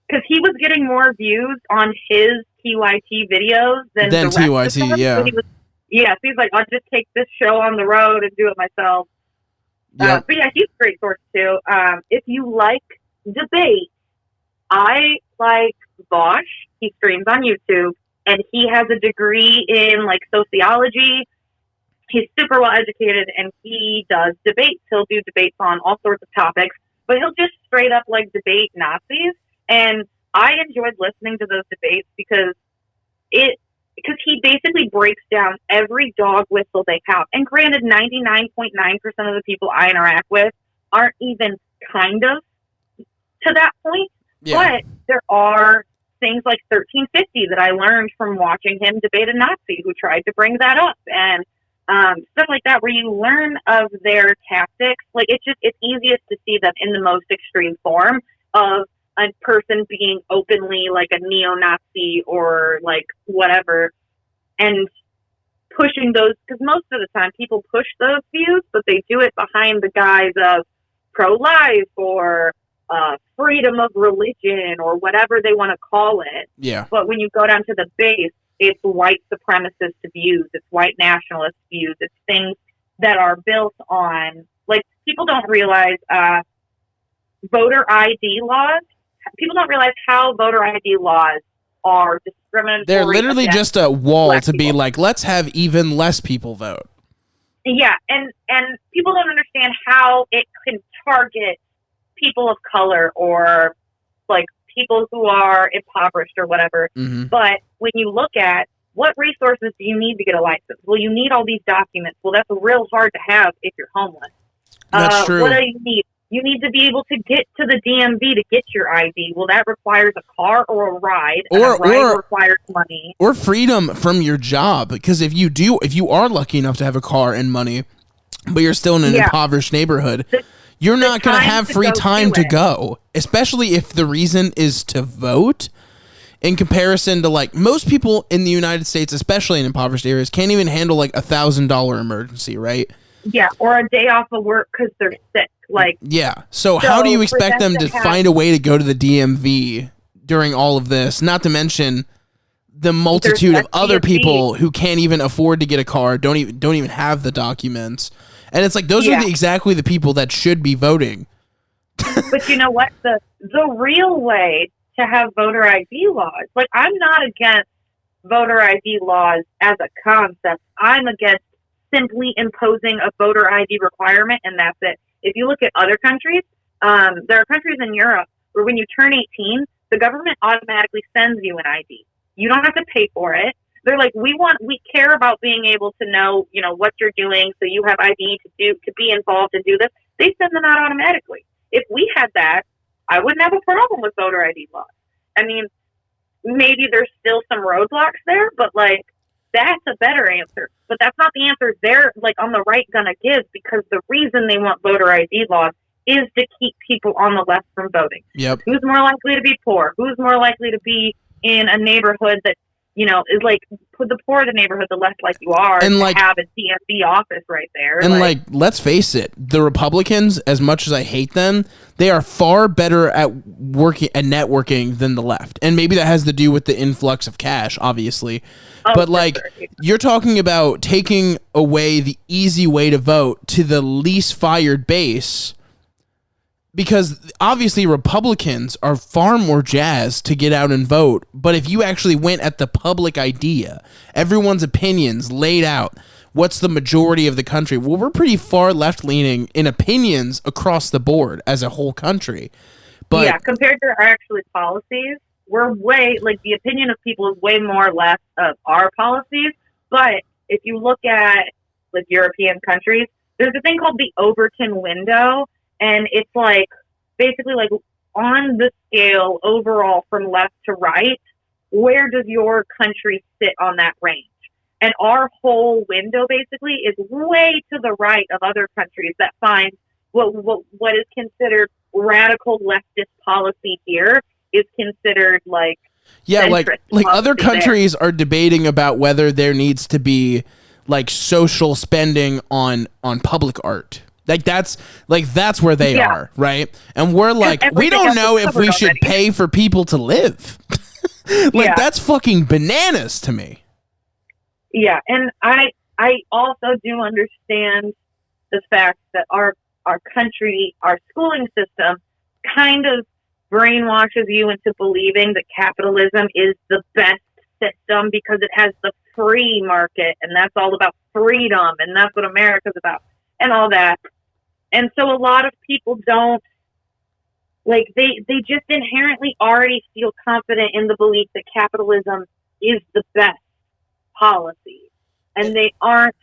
Because he was getting more views on his TYT videos than the rest TYT, of them. yeah. So he's like, I'll just take this show on the road and do it myself. But yeah, he's a great source too. If you like debate, I like Bosch. He streams on YouTube, and he has a degree in like sociology. He's super well educated, and he does debates. He'll do debates on all sorts of topics, but he'll just straight up like debate Nazis. And I enjoyed listening to those debates because he basically breaks down every dog whistle they have. And granted, 99.9% of the people I interact with aren't even kind of to that point. Yeah. But there are things like 1350 that I learned from watching him debate a Nazi who tried to bring that up. And stuff like that, where you learn of their tactics. Like it's easiest to see them in the most extreme form of a person being openly like a neo-Nazi or like whatever, and pushing those, because most of the time people push those views, but they do it behind the guise of pro-life or freedom of religion or whatever they want to call it. Yeah. But when you go down to the base, it's white supremacist views, it's white nationalist views, it's things that are built on, like, people don't realize voter ID laws. People don't realize how voter ID laws are discriminatory. They're literally just a wall to be like, let's have even less people vote. Yeah, and people don't understand how it can target people of color or like people who are impoverished or whatever. Mm-hmm. But when you look at what resources do you need to get a license? Well, you need all these documents. Well, that's real hard to have if you're homeless. That's true. What do you need? You need to be able to get to the DMV to get your ID. Well, that requires a car or a ride. Or requires money. Or freedom from your job. Because if you are lucky enough to have a car and money, but you're still in an impoverished neighborhood, you're not going to time have to free go time do to it. go, especially if the reason is to vote. In comparison to like most people in the United States, especially in impoverished areas, can't even handle like $1,000 emergency, right? Yeah, or a day off of work because they're sick. Like, yeah. So how do you for expect them to find a way to go to the DMV during all of this? Not to mention the multitude of other people who can't even afford to get a car, don't even have the documents, and it's like those are exactly the people that should be voting. But you know what? The real way to have voter ID laws. Like, I'm not against voter ID laws as a concept. I'm against simply imposing a voter ID requirement, and that's it. If you look at other countries, there are countries in Europe where when you turn 18, the government automatically sends you an ID. You don't have to pay for it. They're like, we care about being able to know, what you're doing, so you have ID to be involved and do this. They send them out automatically. If we had that, I wouldn't have a problem with voter ID laws. I mean, maybe there's still some roadblocks there, but like, that's a better answer. But that's not the answer they're like on the right gonna give, because the reason they want voter ID laws is to keep people on the left from voting. Yep. Who's more likely to be poor? Who's more likely to be in a neighborhood that, is like, the poorer the neighborhood, the less like you are and to like, have a DMV office right there. And like, let's face it, the Republicans, as much as I hate them, they are far better at networking than the left. And maybe that has to do with the influx of cash, obviously. But like, sure, you're talking about taking away the easy way to vote to the least fired base, because obviously Republicans are far more jazzed to get out and vote. But if you actually went at the public idea, everyone's opinions laid out, what's the majority of the country? Well, we're pretty far left-leaning in opinions across the board as a whole country. But yeah, compared to our actual policies, we're way, like, the opinion of people is way more left of our policies. But if you look at, like, European countries, there's a thing called the Overton window. And it's like, basically like, on the scale overall from left to right, where does your country sit on that range? And our whole window basically is way to the right of other countries that find what is considered radical leftist policy here is considered like, yeah, like other countries are debating about whether there needs to be like social spending on public art. Like that's where they are, right? And we're like, we don't know if we should pay for people to live. That's fucking bananas to me. Yeah, and I also do understand the fact that our country, our schooling system kind of brainwashes you into believing that capitalism is the best system because it has the free market, and that's all about freedom, and that's what America's about, and all that. And so a lot of people don't, like, they just inherently already feel confident in the belief that capitalism is the best policy. And they aren't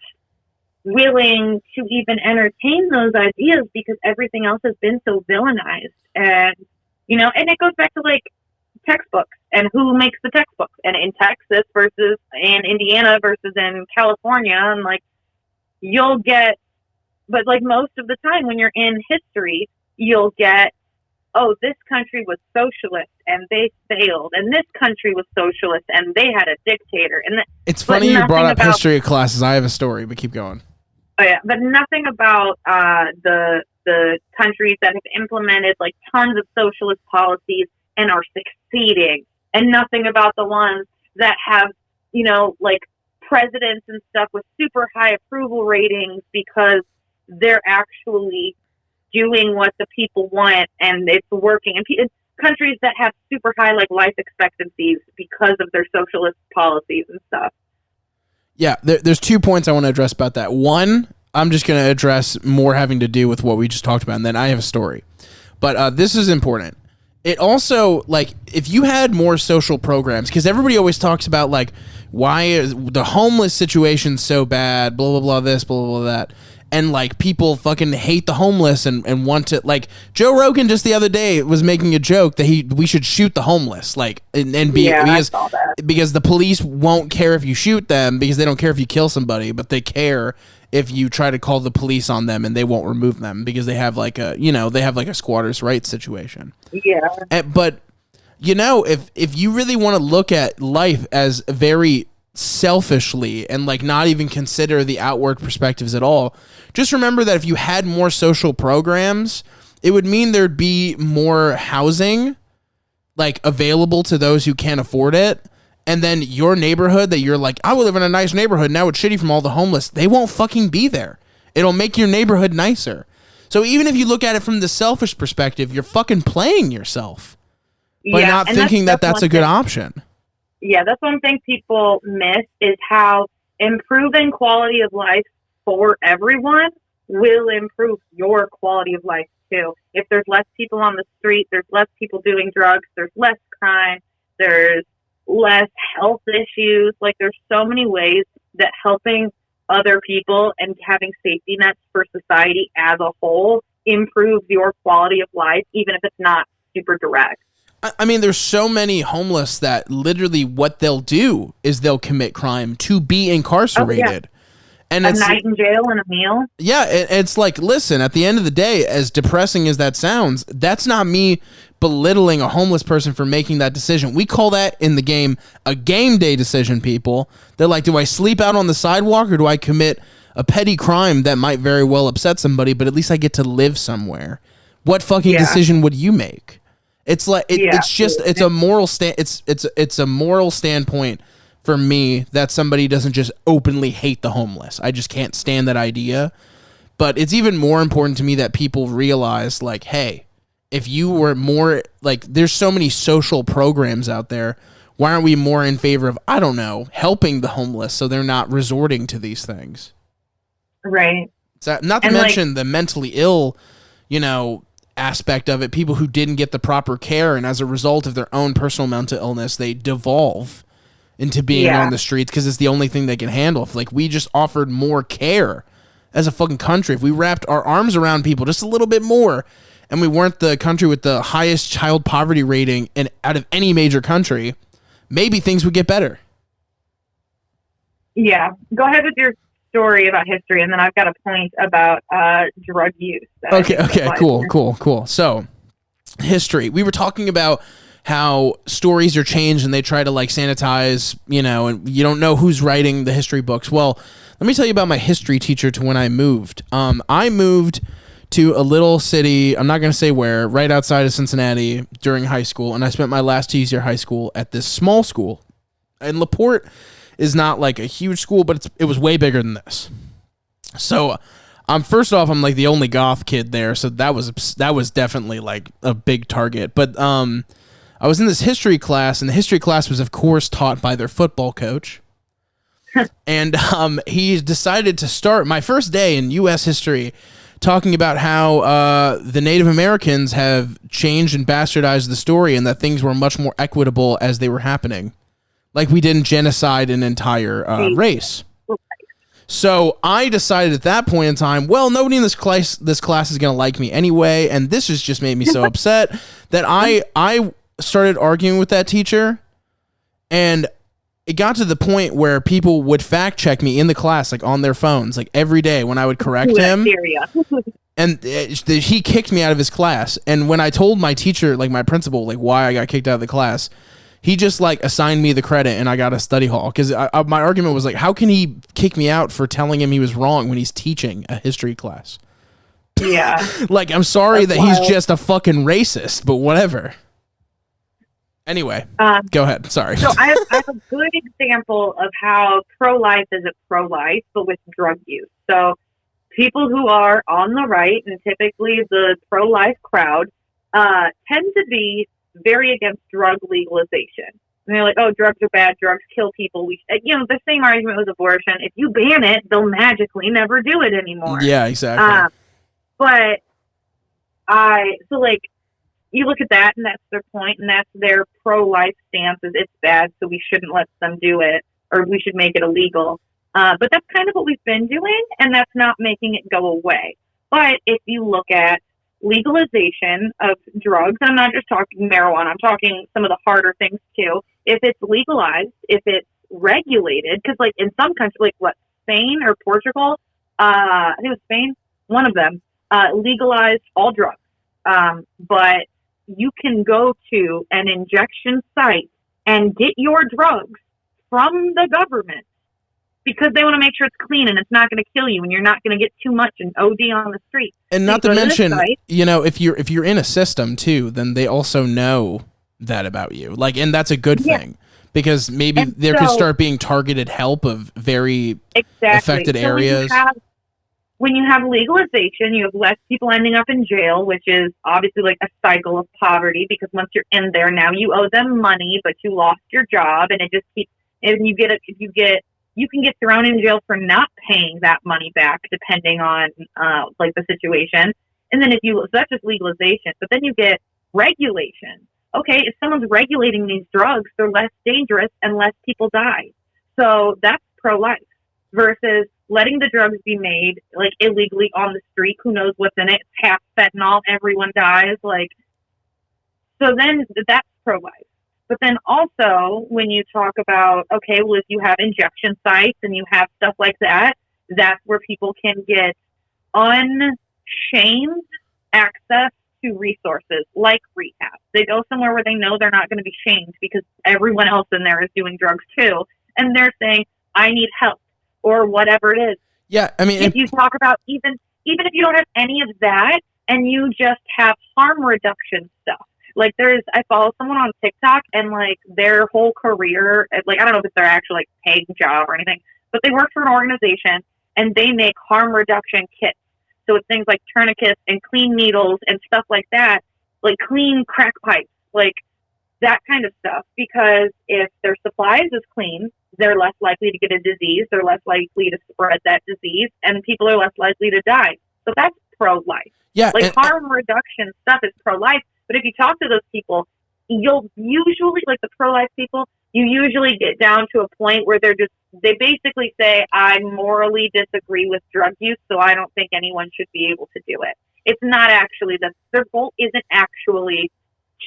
willing to even entertain those ideas because everything else has been so villainized. And, and it goes back to, like, textbooks and who makes the textbooks. And in Texas versus in Indiana versus in California, and, like, you'll get, but, like, most of the time when you're in history, you'll get, oh, this country was socialist and they failed, and this country was socialist and they had a dictator. And it's funny you brought up history classes. I have a story, but keep going. Oh yeah, but nothing about the countries that have implemented like tons of socialist policies and are succeeding, and nothing about the ones that have, like, presidents and stuff with super high approval ratings because they're actually doing what the people want and it's working. And countries that have super high like life expectancies because of their socialist policies and stuff. Yeah, there's 2 points I want to address about that. One, I'm just going to address more having to do with what we just talked about, and then I have a story. But this is important. It also, like, if you had more social programs, because everybody always talks about, like, why is the homeless situation so bad, blah, blah, blah, this, blah, blah, blah, that. And, like, people fucking hate the homeless and want to, like, Joe Rogan just the other day was making a joke that we should shoot the homeless, like, because the police won't care if you shoot them because they don't care if you kill somebody, but they care if you try to call the police on them and they won't remove them because they have like a squatters' rights situation. Yeah. But if you really want to look at life as very selfishly and like not even consider the outward perspectives at all, just remember that if you had more social programs, it would mean there'd be more housing like available to those who can't afford it. And then your neighborhood that you're like, I would live in a nice neighborhood, now it's shitty from all the homeless. They won't fucking be there. It'll make your neighborhood nicer. So even if you look at it from the selfish perspective, you're fucking playing yourself by not thinking that that's a good option. Yeah, that's one thing people miss is how improving quality of life for everyone will improve your quality of life too. If there's less people on the street, there's less people doing drugs, there's less crime, there's less health issues. Like, there's so many ways that helping other people and having safety nets for society as a whole improves your quality of life, even if it's not super direct. I mean, there's so many homeless that literally what they'll do is they'll commit crime to be incarcerated. And a night in jail and a meal. Yeah, it's like, listen, at the end of the day, as depressing as that sounds, that's not me belittling a homeless person for making that decision. We call that in the game a game day decision, people. They're like, do I sleep out on the sidewalk or do I commit a petty crime that might very well upset somebody, but at least I get to live somewhere? What fucking decision would you make? It's like it's a moral it's a moral standpoint for me that somebody doesn't just openly hate the homeless. I just can't stand that idea. But it's even more important to me that people realize, like, hey, if you were more, like, there's so many social programs out there. Why aren't we more in favor of, I don't know, helping the homeless so they're not resorting to these things? Right. So, not to mention the mentally ill, aspect of it, people who didn't get the proper care, and as a result of their own personal mental illness, they devolve into being on the streets because it's the only thing they can handle. If, like, we just offered more care as a fucking country, if we wrapped our arms around people just a little bit more, and we weren't the country with the highest child poverty rating out of any major country, maybe things would get better. Yeah. Go ahead with your story about history, and then I've got a point about drug use. Okay, cool. So, history. We were talking about how stories are changed and they try to like sanitize, and you don't know who's writing the history books. Well, let me tell you about my history teacher to when I moved. I moved to a little city, I'm not going to say where, right outside of Cincinnati during high school, and I spent my last 2 years of high school at this small school. And LaPorte is not like a huge school, but it was way bigger than this. So, first off, I'm like the only goth kid there, so that was definitely like a big target. But I was in this history class, and the history class was, of course, taught by their football coach. And he decided to start my first day in U.S. history talking about how the Native Americans have changed and bastardized the story and that things were much more equitable as they were happening. Like, we didn't genocide an entire race. So I decided at that point in time, well, nobody in this class is going to like me anyway, and this has just made me so upset that I started arguing with that teacher, and it got to the point where people would fact check me in the class, like on their phones, like every day when I would correct him. And he kicked me out of his class. And when I told my teacher, like my principal, like why I got kicked out of the class, he just like assigned me the credit and I got a study hall. Because my argument was like, how can he kick me out for telling him he was wrong when he's teaching a history class? Yeah. Like, I'm sorry that he's just a fucking racist, but whatever. Anyway, go ahead. Sorry. So I have a good example of how pro-life isn't pro-life, but with drug use. So people who are on the right, and typically the pro-life crowd, tend to be very against drug legalization. And they're like, oh, drugs are bad, drugs kill people. The same argument with abortion. If you ban it, they'll magically never do it anymore. Yeah, exactly. You look at that, and that's their point, and that's their pro-life stance, is it's bad, so we shouldn't let them do it, or we should make it illegal. But that's kind of what we've been doing, and that's not making it go away. But if you look at legalization of drugs, I'm not just talking marijuana, I'm talking some of the harder things too. If it's legalized, if it's regulated, because like in some countries, like Spain or Portugal, I think it was Spain, one of them, legalized all drugs. But you can go to an injection site and get your drugs from the government because they want to make sure it's clean and it's not going to kill you and you're not going to get too much and OD on the street. And not to mention, if you're in a system too, then they also know that about you. Like, and that's a good thing because maybe there could start being targeted help of very affected areas. When you have legalization, you have less people ending up in jail, which is obviously like a cycle of poverty because once you're in there, now you owe them money, but you lost your job and it just keeps, and you can get thrown in jail for not paying that money back depending on like the situation. And then so that's just legalization, but then you get regulation. Okay, if someone's regulating these drugs, they're less dangerous and less people die. So that's pro-life versus letting the drugs be made like illegally on the street. Who knows what's in it? It's half fentanyl. Everyone dies. Like, so then that's pro-life. But then also when you talk about, okay, well, if you have injection sites and you have stuff like that, that's where people can get unshamed access to resources like rehab. They go somewhere where they know they're not going to be shamed because everyone else in there is doing drugs too. And they're saying, I need help. Or whatever it is. Yeah, I mean, if you talk about even if you don't have any of that and you just have harm reduction stuff, like I follow someone on TikTok and like their whole career, like I don't know if it's their actual like paid job or anything, but they work for an organization and they make harm reduction kits. So it's things like tourniquets and clean needles and stuff like that, like clean crack pipes, like that kind of stuff. Because if their supplies is clean, they're less likely to get a disease, they're less likely to spread that disease, and people are less likely to die. So that's pro-life. Yeah, like harm reduction stuff is pro-life, but if you talk to those people, you'll usually, like the pro-life people, you usually get down to a point where they basically say, I morally disagree with drug use, so I don't think anyone should be able to do it. It's not actually their goal isn't actually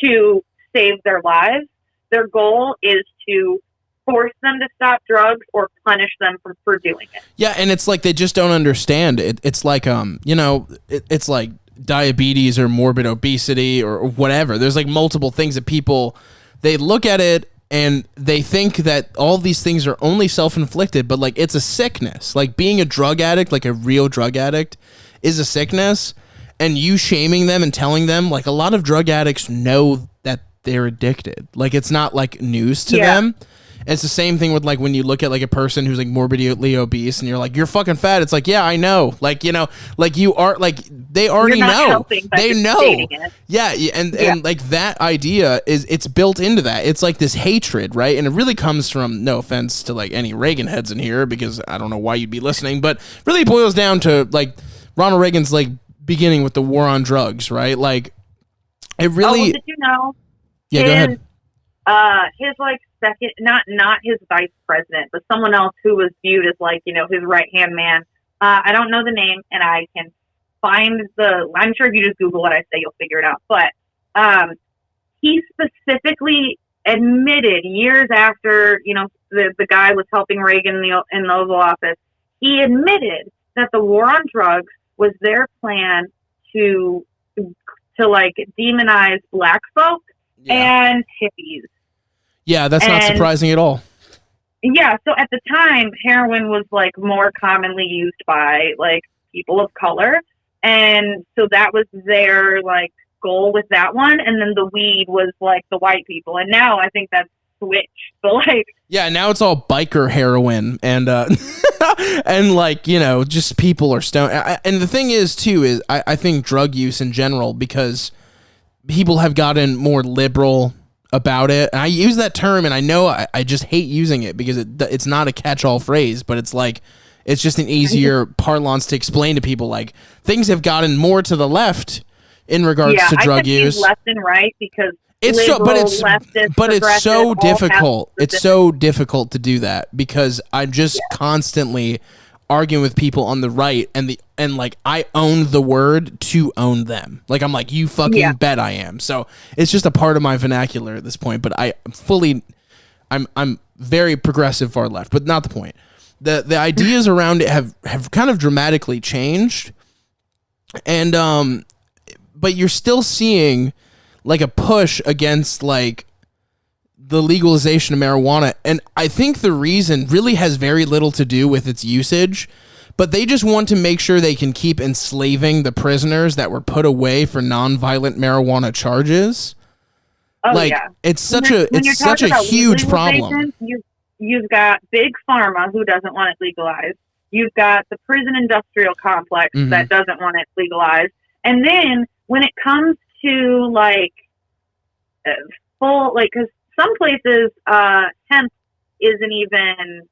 to save their lives. Their goal is to force them to stop drugs or punish them for doing it. Yeah, and it's like they just don't understand it. It's like it's like diabetes or morbid obesity or whatever. There's like multiple things that people, they look at it and they think that all these things are only self-inflicted, but like it's a sickness. Like being a drug addict, like a real drug addict, is a sickness. And you shaming them and telling them, like a lot of drug addicts know that they're addicted. Like it's not like news to them. It's the same thing with like when you look at like a person who's like morbidly obese and you're like, you're fucking fat. It's like, yeah, I know. Like, you know, like you are like, they already know. They know. Yeah. And like that idea it's built into that. It's like this hatred, right? And it really comes from, no offense to like any Reagan heads in here, because I don't know why you'd be listening, but really boils down to like Ronald Reagan's like beginning with the war on drugs, right? Like it really. Oh, did you know? Yeah, go ahead. His like second, not his vice president, but someone else who was viewed as like, you know, his right hand man. I don't know the name, and I can find I'm sure if you just Google what I say, you'll figure it out. But he specifically admitted years after, you know, the guy was helping Reagan in the Oval Office, he admitted that the war on drugs was their plan to like demonize black folk and hippies. Yeah, that's not surprising at all. Yeah, so at the time, heroin was like more commonly used by like people of color, and so that was their like goal with that one. And then the weed was like the white people, and now I think that's switched. So like, yeah, now it's all biker heroin and and like, you know, just people are stoned. And the thing is too is I think drug use in general, because people have gotten more liberal about it. And I use that term, and I know I just hate using it because it's not a catch-all phrase, but it's like, it's just an easier parlance to explain to people. Like, things have gotten more to the left in regards to drug use. Left and right, because it's liberal, but it's so difficult. It's so difficult to do that because I'm just constantly arguing with people on the right, and like I own the word to own them. Like I'm like, you fucking bet I am. So it's just a part of my vernacular at this point. But I'm very progressive far left, but not the point. the ideas around it have kind of dramatically changed, and but you're still seeing like a push against like the legalization of marijuana. And I think the reason really has very little to do with its usage, but they just want to make sure they can keep enslaving the prisoners that were put away for nonviolent marijuana charges. Oh, like, yeah. it's such a huge problem. You've got Big Pharma, who doesn't want it legalized. You've got the prison industrial complex that doesn't want it legalized. And then when it comes to like full, like, because some places hemp isn't even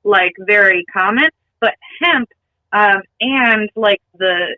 like very common, but hemp and like the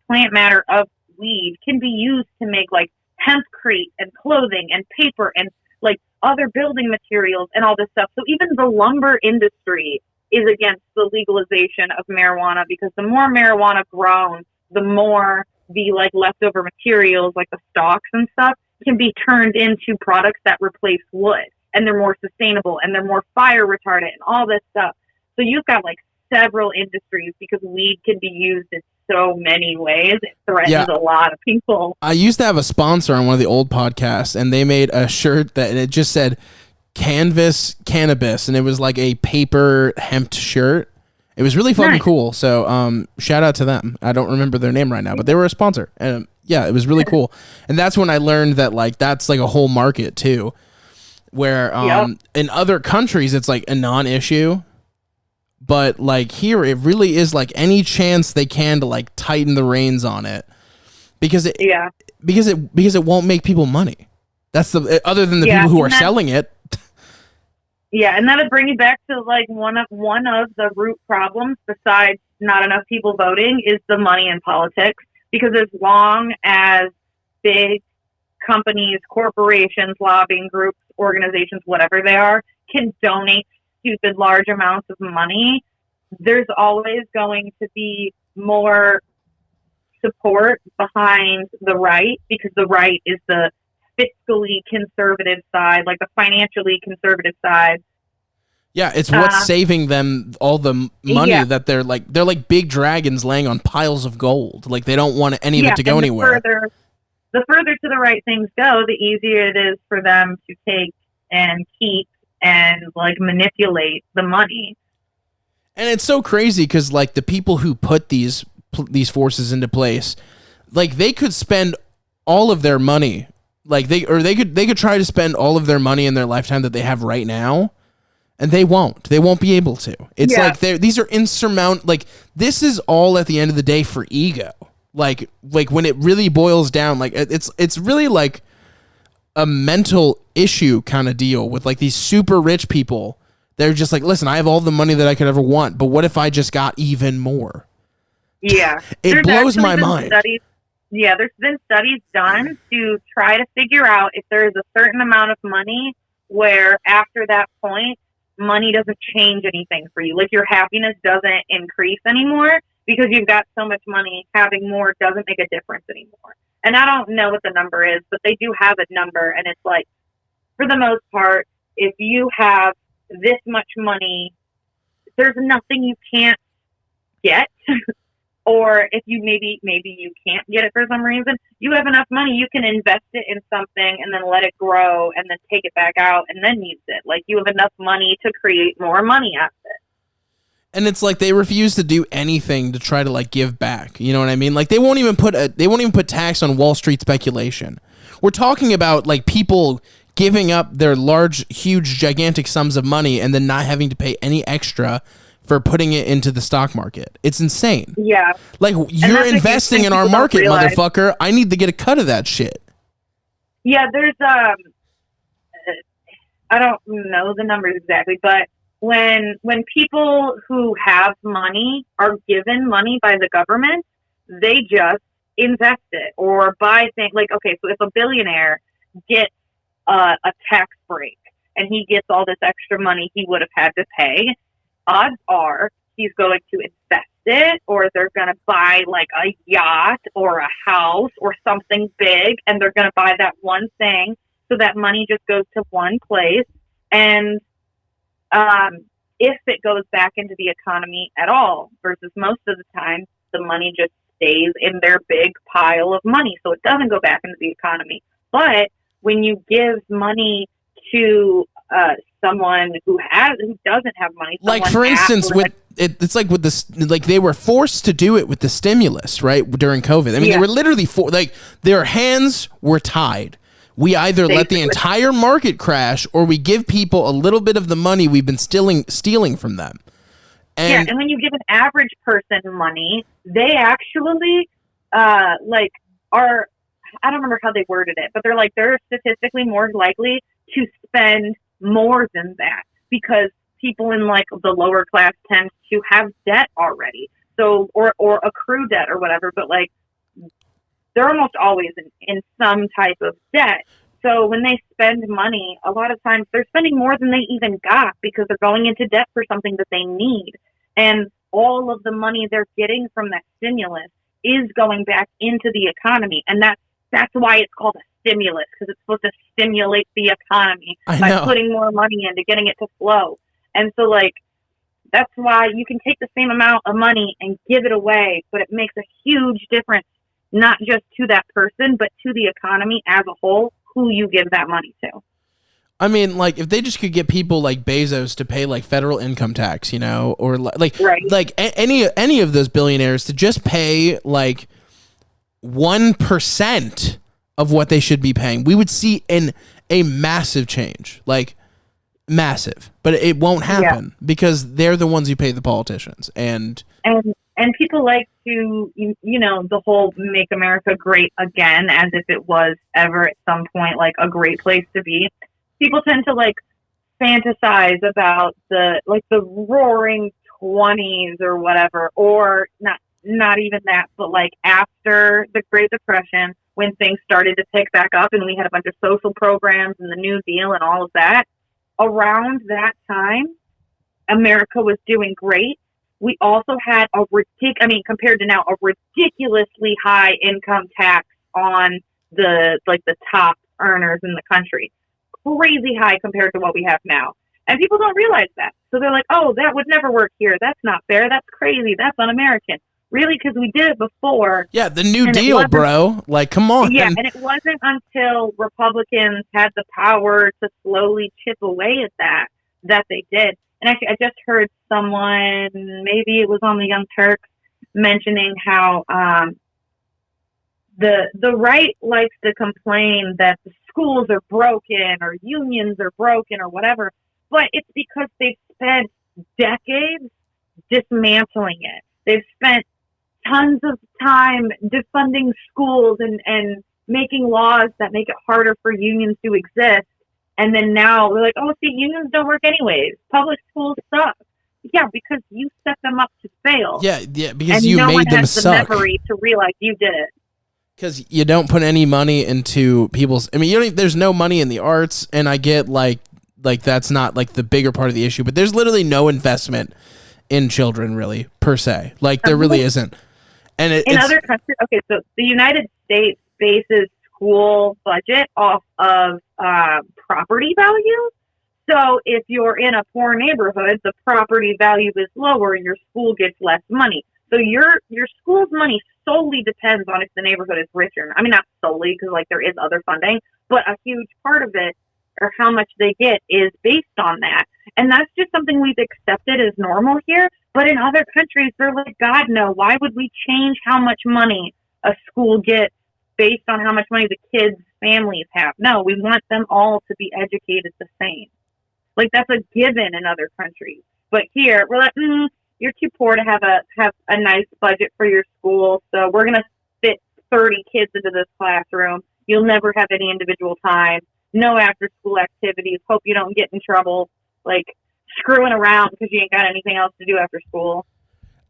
plant matter of weed can be used to make like hempcrete and clothing and paper and like other building materials and all this stuff. So even the lumber industry is against the legalization of marijuana, because the more marijuana grown, the more the like leftover materials, like the stalks and stuff, can be turned into products that replace wood, and they're more sustainable and they're more fire retardant and all this stuff. So you've got like several industries, because weed can be used in so many ways. It threatens a lot of people. I used to have a sponsor on one of the old podcasts, and they made a shirt that it just said Canvas Cannabis, and it was like a paper hemp shirt. It was really fucking cool. So shout out to them. I don't remember their name right now, but they were a sponsor. And yeah, it was really cool. And that's when I learned that like that's like a whole market too, where in other countries it's like a non-issue. But like here, it really is like any chance they can to like tighten the reins on it, because it won't make people money. That's the other than the people who are selling it. Yeah, and that would bring you back to like one of the root problems, besides not enough people voting, is the money in politics. Because as long as big companies, corporations, lobbying groups, organizations, whatever they are, can donate stupid large amounts of money, there's always going to be more support behind the right, because the right is the fiscally conservative side, like the financially conservative side. Yeah, it's what's saving them all the money that they're like big dragons laying on piles of gold. Like they don't want any of it to go anywhere. The further to the right things go, the easier it is for them to take and keep and like manipulate the money. And it's so crazy because like the people who put these forces into place, like they could spend all of their money, like they could try to spend all of their money in their lifetime that they have right now, and they won't be able to. It's like these are insurmountable. Like this is all at the end of the day for ego. Like when it really boils down, like it's really like a mental issue kind of deal with like these super rich people. They're just like, listen, I have all the money that I could ever want, but what if I just got even more? Yeah. It blows my mind. There's been studies done to try to figure out if there is a certain amount of money where after that point, money doesn't change anything for you. Like your happiness doesn't increase anymore because you've got so much money. Having more doesn't make a difference anymore. And I don't know what the number is, but they do have a number. And it's like, for the most part, if you have this much money, there's nothing you can't get. Or if you maybe you can't get it for some reason, you have enough money, you can invest it in something and then let it grow and then take it back out and then use it. Like you have enough money to create more money out of it. And it's like they refuse to do anything to try to like give back. You know what I mean? Like they won't even put tax on Wall Street speculation. We're talking about like people giving up their large, huge, gigantic sums of money and then not having to pay any extra for putting it into the stock market. It's insane. Yeah. Like you're investing in our market, motherfucker. I need to get a cut of that shit. Yeah, there's I don't know the numbers exactly, but when people who have money are given money by the government, they just invest it or buy things. Like, okay, so if a billionaire gets a tax break and he gets all this extra money he would have had to pay, odds are he's going to invest it, or they're going to buy like a yacht or a house or something big, and they're going to buy that one thing so that money just goes to one place. And if it goes back into the economy at all, versus most of the time, the money just stays in their big pile of money. So it doesn't go back into the economy. But when you give money to someone who doesn't have money, like for instance, it's like with this, like they were forced to do it with the stimulus, right, during COVID. I mean, they were literally their hands were tied. We either let the entire market crash, or we give people a little bit of the money we've been stealing from them. And when you give an average person money, they actually are, I don't remember how they worded it, but they're statistically more likely to spend more than that, because people in the lower class tend to have debt already. So, or accrue debt or whatever, but they're almost always in some type of debt. So when they spend money, a lot of times they're spending more than they even got, because they're going into debt for something that they need. And all of the money they're getting from that stimulus is going back into the economy. And that's why it's called a stimulus, because it's supposed to stimulate the economy by putting more money into getting it to flow. And so that's why you can take the same amount of money and give it away, but it makes a huge difference, not just to that person, but to the economy as a whole, who you give that money to. I mean, if they just could get people like Bezos to pay federal income tax, or any of those billionaires to just pay 1% of what they should be paying, we would see a massive change, massive. But it won't happen because they're the ones who pay the politicians, and people like to, the whole "Make America Great Again" as if it was ever at some point a great place to be. People tend to fantasize about the roaring 20s or whatever, or not even that, but after the Great Depression, when things started to pick back up and we had a bunch of social programs and the New Deal and all of that. Around that time, America was doing great. We also had compared to now, a ridiculously high income tax on the top earners in the country. Crazy high compared to what we have now. And people don't realize that. So they're like, oh, that would never work here. That's not fair. That's crazy. That's un-American. Really, because we did it before. Yeah, the New Deal, bro. Come on. Yeah, and it wasn't until Republicans had the power to slowly chip away at that they did. And actually, I just heard someone, maybe it was on the Young Turks, mentioning how the right likes to complain that the schools are broken or unions are broken or whatever, but it's because they've spent decades dismantling it. They've spent tons of time defunding schools and making laws that make it harder for unions to exist. And then now we're like, oh, see, unions don't work anyways. Public schools suck. Yeah, because you set them up to fail. Yeah, because you made them suck. And no one has the memory to realize you did it. Because you don't put any money into people's... I mean, there's no money in the arts, and I get, that's not, the bigger part of the issue, but there's literally no investment in children, really, per se. There really isn't. And in other countries... Okay, so the United States bases school budget off of property value. So if you're in a poor neighborhood, the property value is lower, your school gets less money. So your school's money solely depends on if the neighborhood is richer. I mean, not solely, because there is other funding, but a huge part of it, or how much they get, is based on that. And that's just something we've accepted as normal here. But in other countries, they're like, God, no, why would we change how much money a school gets based on how much money the kids' families have? No, we want them all to be educated the same. That's a given in other countries. But here, we're like, you're too poor to have a nice budget for your school, so we're going to fit 30 kids into this classroom. You'll never have any individual time. No after-school activities. Hope you don't get in trouble, screwing around because you ain't got anything else to do after school.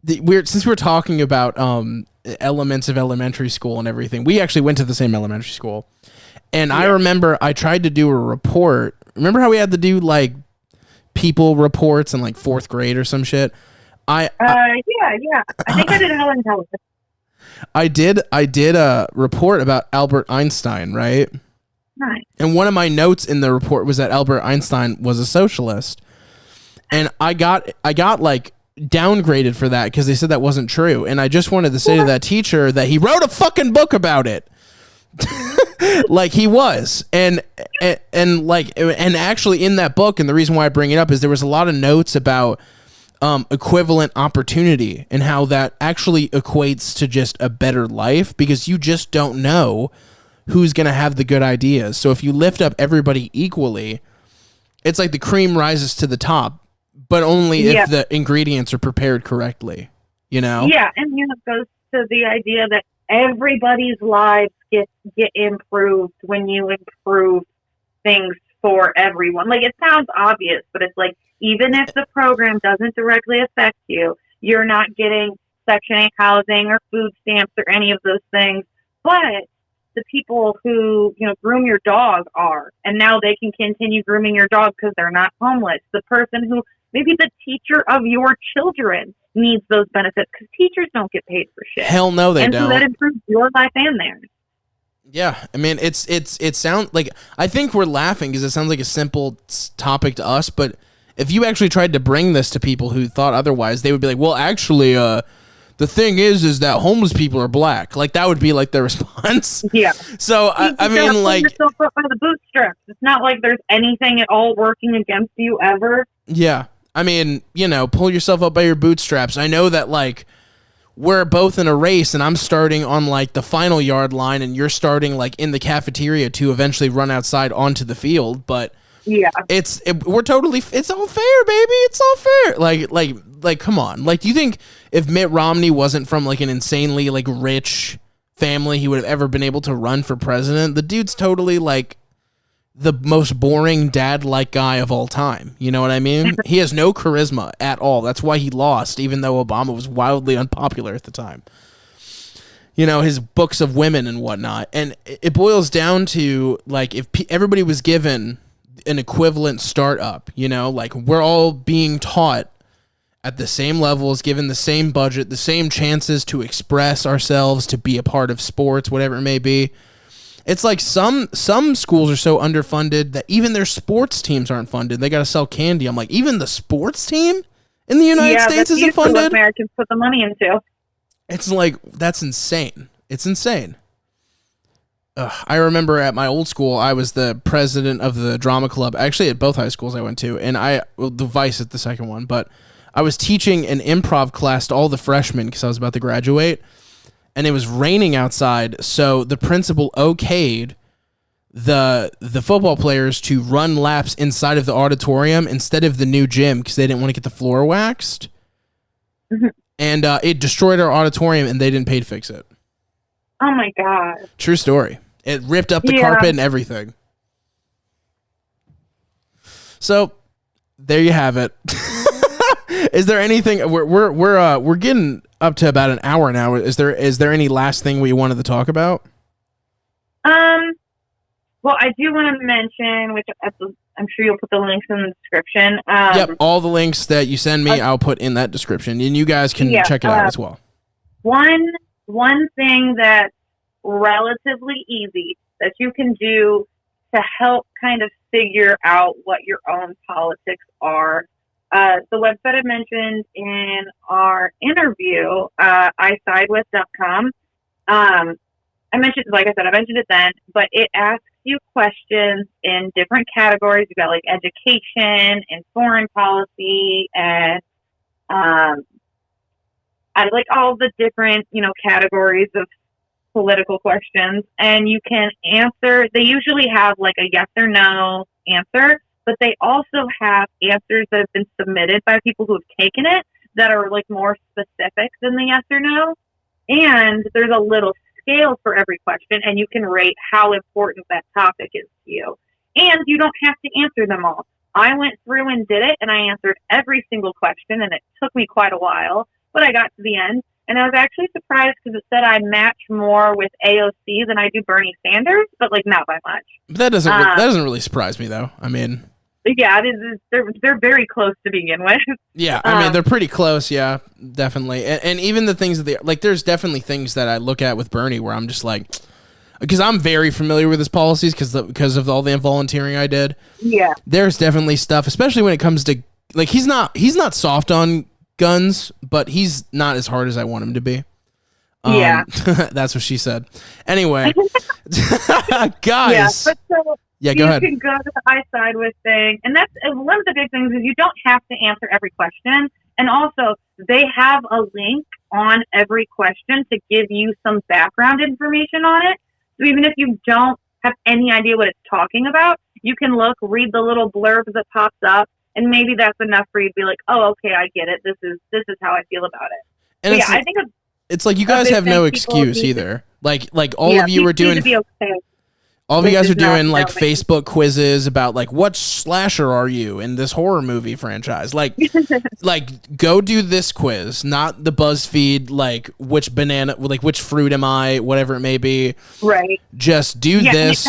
Since we're talking about elements of elementary school and everything, we actually went to the same elementary school. And I remember I tried to do a report. Remember how we had to do, people reports in, 4th grade or some shit? Yeah. I think I did Helen Keller. I did a report about Albert Einstein, right? Nice. And one of my notes in the report was that Albert Einstein was a socialist. and I got like downgraded for that because they said that wasn't true. And I just wanted to say to that teacher that he wrote a fucking book about it. Like he was, and actually in that book, and the reason why I bring it up is there was a lot of notes about equivalent opportunity and how that actually equates to just a better life, because you just don't know who's going to have the good ideas. So if you lift up everybody equally, it's like the cream rises to the top, but only if the ingredients are prepared correctly, you know? Yeah, and it goes to the idea that everybody's lives get improved when you improve things for everyone. Like, it sounds obvious, but it's like, even if the program doesn't directly affect you, you're not getting Section 8 housing or food stamps or any of those things, but the people who, groom your dog are, and now they can continue grooming your dog because they're not homeless. The person who, maybe the teacher of your children needs those benefits, because teachers don't get paid for shit. Hell no, they don't. And so that improves your life and theirs. Yeah, I mean, it sounds like, I think we're laughing because it sounds like a simple topic to us, but if you actually tried to bring this to people who thought otherwise, they would be like, well, actually, the thing is that homeless people are black. Like, that would be like their response. Yeah. So I mean, like, yourself up by the bootstraps. It's not like there's anything at all working against you ever. Yeah. I mean, pull yourself up by your bootstraps. I know that, like, we're both in a race and I'm starting on, like, the final yard line and you're starting, like, in the cafeteria to eventually run outside onto the field. But yeah, it's all fair, baby. It's all fair. Like, come on. Like, do you think if Mitt Romney wasn't from, like, an insanely, like, rich family, he would have ever been able to run for president? The dude's totally, like, the most boring dad-like guy of all time. You know what I mean? He has no charisma at all. That's why he lost, even though Obama was wildly unpopular at the time. His books of women and whatnot. And it boils down to, like, if everybody was given an equivalent startup, like, we're all being taught at the same levels, given the same budget, the same chances to express ourselves, to be a part of sports, whatever it may be. It's like some schools are so underfunded that even their sports teams aren't funded. They got to sell candy. I'm like, even the sports team in the United States isn't funded? What Americans put the money into. It's like, that's insane. It's insane. I remember at my old school, I was the president of the drama club, actually at both high schools I went to, and the vice at the second one, but I was teaching an improv class to all the freshmen because I was about to graduate. And it was raining outside, so the principal okayed the football players to run laps inside of the auditorium instead of the new gym because they didn't want to get the floor waxed. Mm-hmm. And it destroyed our auditorium, and they didn't pay to fix it. Oh, my God. True story. It ripped up the carpet and everything. So, there you have it. Is there anything... We're getting up to about an hour now. Is there any last thing we wanted to talk about? Well, I do want to mention, which I'm sure you'll put the links in the description. Yep, all the links that you send me, I'll put in that description, and you guys can check it out as well. One thing that's relatively easy that you can do to help kind of figure out what your own politics are. The website I mentioned in our interview, isidewith.com. I mentioned it then, but it asks you questions in different categories. You've got like education and foreign policy and like all the different, categories of political questions. And you can answer, they usually have like a yes or no answer, but they also have answers that have been submitted by people who have taken it that are like more specific than the yes or no. And there's a little scale for every question, and you can rate how important that topic is to you. And you don't have to answer them all. I went through and did it, and I answered every single question, and it took me quite a while, but I got to the end. And I was actually surprised because it said I match more with AOC than I do Bernie Sanders, but like not by much. That doesn't really surprise me, though. I mean, yeah, they're very close to begin with. Yeah, I mean, they're pretty close. Yeah, definitely. And even the things that they like, there's definitely things that I look at with Bernie where I'm just like, because I'm very familiar with his policies because of all the volunteering I did. Yeah, there's definitely stuff, especially when it comes to like he's not soft on guns, but he's not as hard as I want him to be. Yeah. That's what she said. Anyway, guys. Yeah, but so go ahead. You can go to the I side with thing. And that's one of the big things is you don't have to answer every question. And also, they have a link on every question to give you some background information on it. So even if you don't have any idea what it's talking about, you can read the little blurb that pops up, and maybe that's enough for you to be like, oh, okay, I get it. This is how I feel about it. And I think it's like you guys have no excuse either. Like all of you were doing. All of you guys are doing like Facebook quizzes about like what slasher are you in this horror movie franchise? Like, go do this quiz, not the BuzzFeed like which fruit am I, whatever it may be. Right. Just do this.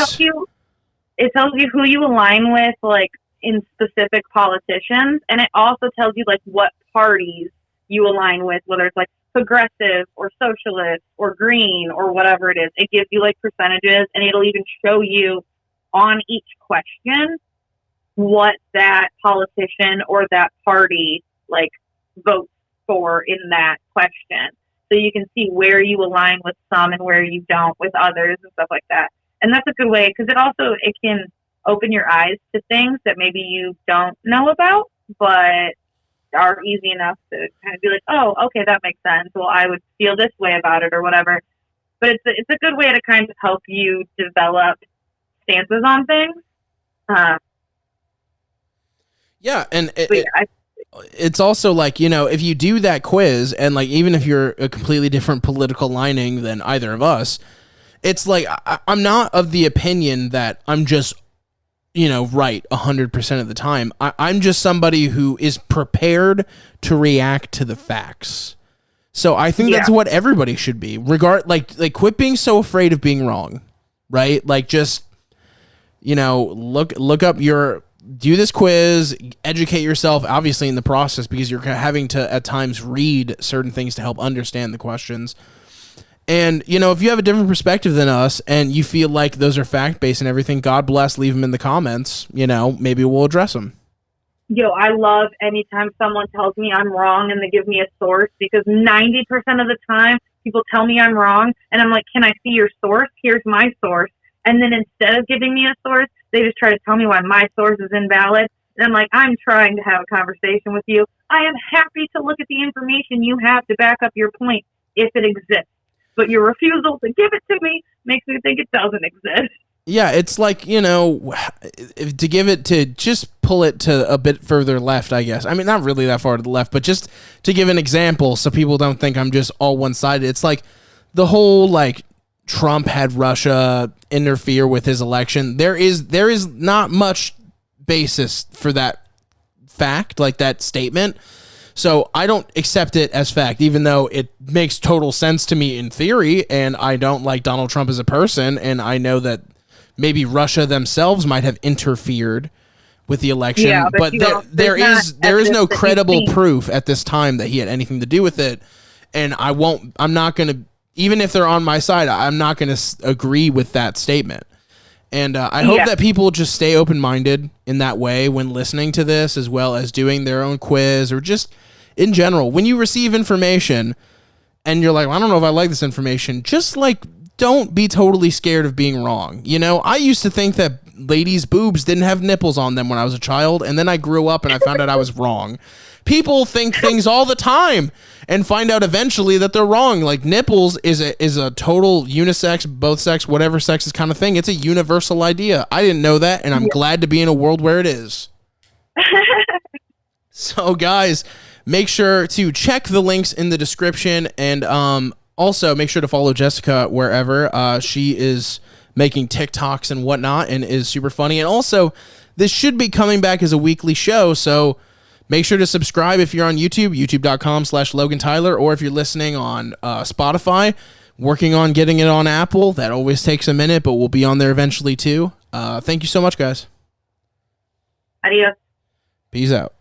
It tells you who you align with, like in specific politicians, and it also tells you like what parties you align with, whether it's like progressive or socialist or green or whatever it is. It gives you like percentages, and it'll even show you on each question what that politician or that party like votes for in that question. So you can see where you align with some and where you don't with others and stuff like that. And that's a good way because it can open your eyes to things that maybe you don't know about, but are easy enough to kind of be like, oh, okay, that makes sense. Well, I would feel this way about it or whatever. But it's a good way to kind of help you develop stances on things. Yeah, and it's also like, if you do that quiz and like even if you're a completely different political lining than either of us, it's like I'm not of the opinion that I'm just right 100% of the time. I'm just somebody who is prepared to react to the facts. So I think that's what everybody should be. Like quit being so afraid of being wrong, right? Like just, look up do this quiz, educate yourself, obviously in the process, because you're having to at times read certain things to help understand the questions. And, if you have a different perspective than us and you feel like those are fact-based and everything, God bless, leave them in the comments. Maybe we'll address them. Yo, I love anytime someone tells me I'm wrong and they give me a source, because 90% of the time people tell me I'm wrong and I'm like, can I see your source? Here's my source. And then instead of giving me a source, they just try to tell me why my source is invalid. And I'm like, I'm trying to have a conversation with you. I am happy to look at the information you have to back up your point if it exists. But your refusal to give it to me makes me think it doesn't exist. Yeah, it's like, to give it to just pull it to a bit further left, I guess. I mean, not really that far to the left, but just to give an example so people don't think I'm just all one-sided. It's like the whole, like, Trump had Russia interfere with his election. There is not much basis for that fact, like that statement. So I don't accept it as fact, even though it makes total sense to me in theory, and I don't like Donald Trump as a person, and I know that maybe Russia themselves might have interfered with the election, but there is no credible proof at this time that he had anything to do with it, and I'm not going to, even if they're on my side, I'm not going to agree with that statement. And I hope that people just stay open-minded in that way when listening to this, as well as doing their own quiz or just in general. When you receive information and you're like, well, I don't know if I like this information, just like don't be totally scared of being wrong. I used to think that ladies' boobs didn't have nipples on them when I was a child, and then I grew up and I found out I was wrong. People think things all the time and find out eventually that they're wrong. Like nipples is a total unisex, both sex, whatever sex is kind of thing. It's a universal idea. I didn't know that, and I'm glad to be in a world where it is. So guys, make sure to check the links in the description, and also make sure to follow Jessica wherever. She is making TikToks and whatnot and is super funny. And also, this should be coming back as a weekly show, so make sure to subscribe if you're on YouTube, youtube.com/Logan Tyler, or if you're listening on Spotify, working on getting it on Apple. That always takes a minute, but we'll be on there eventually too. Thank you so much, guys. Adios. Peace out.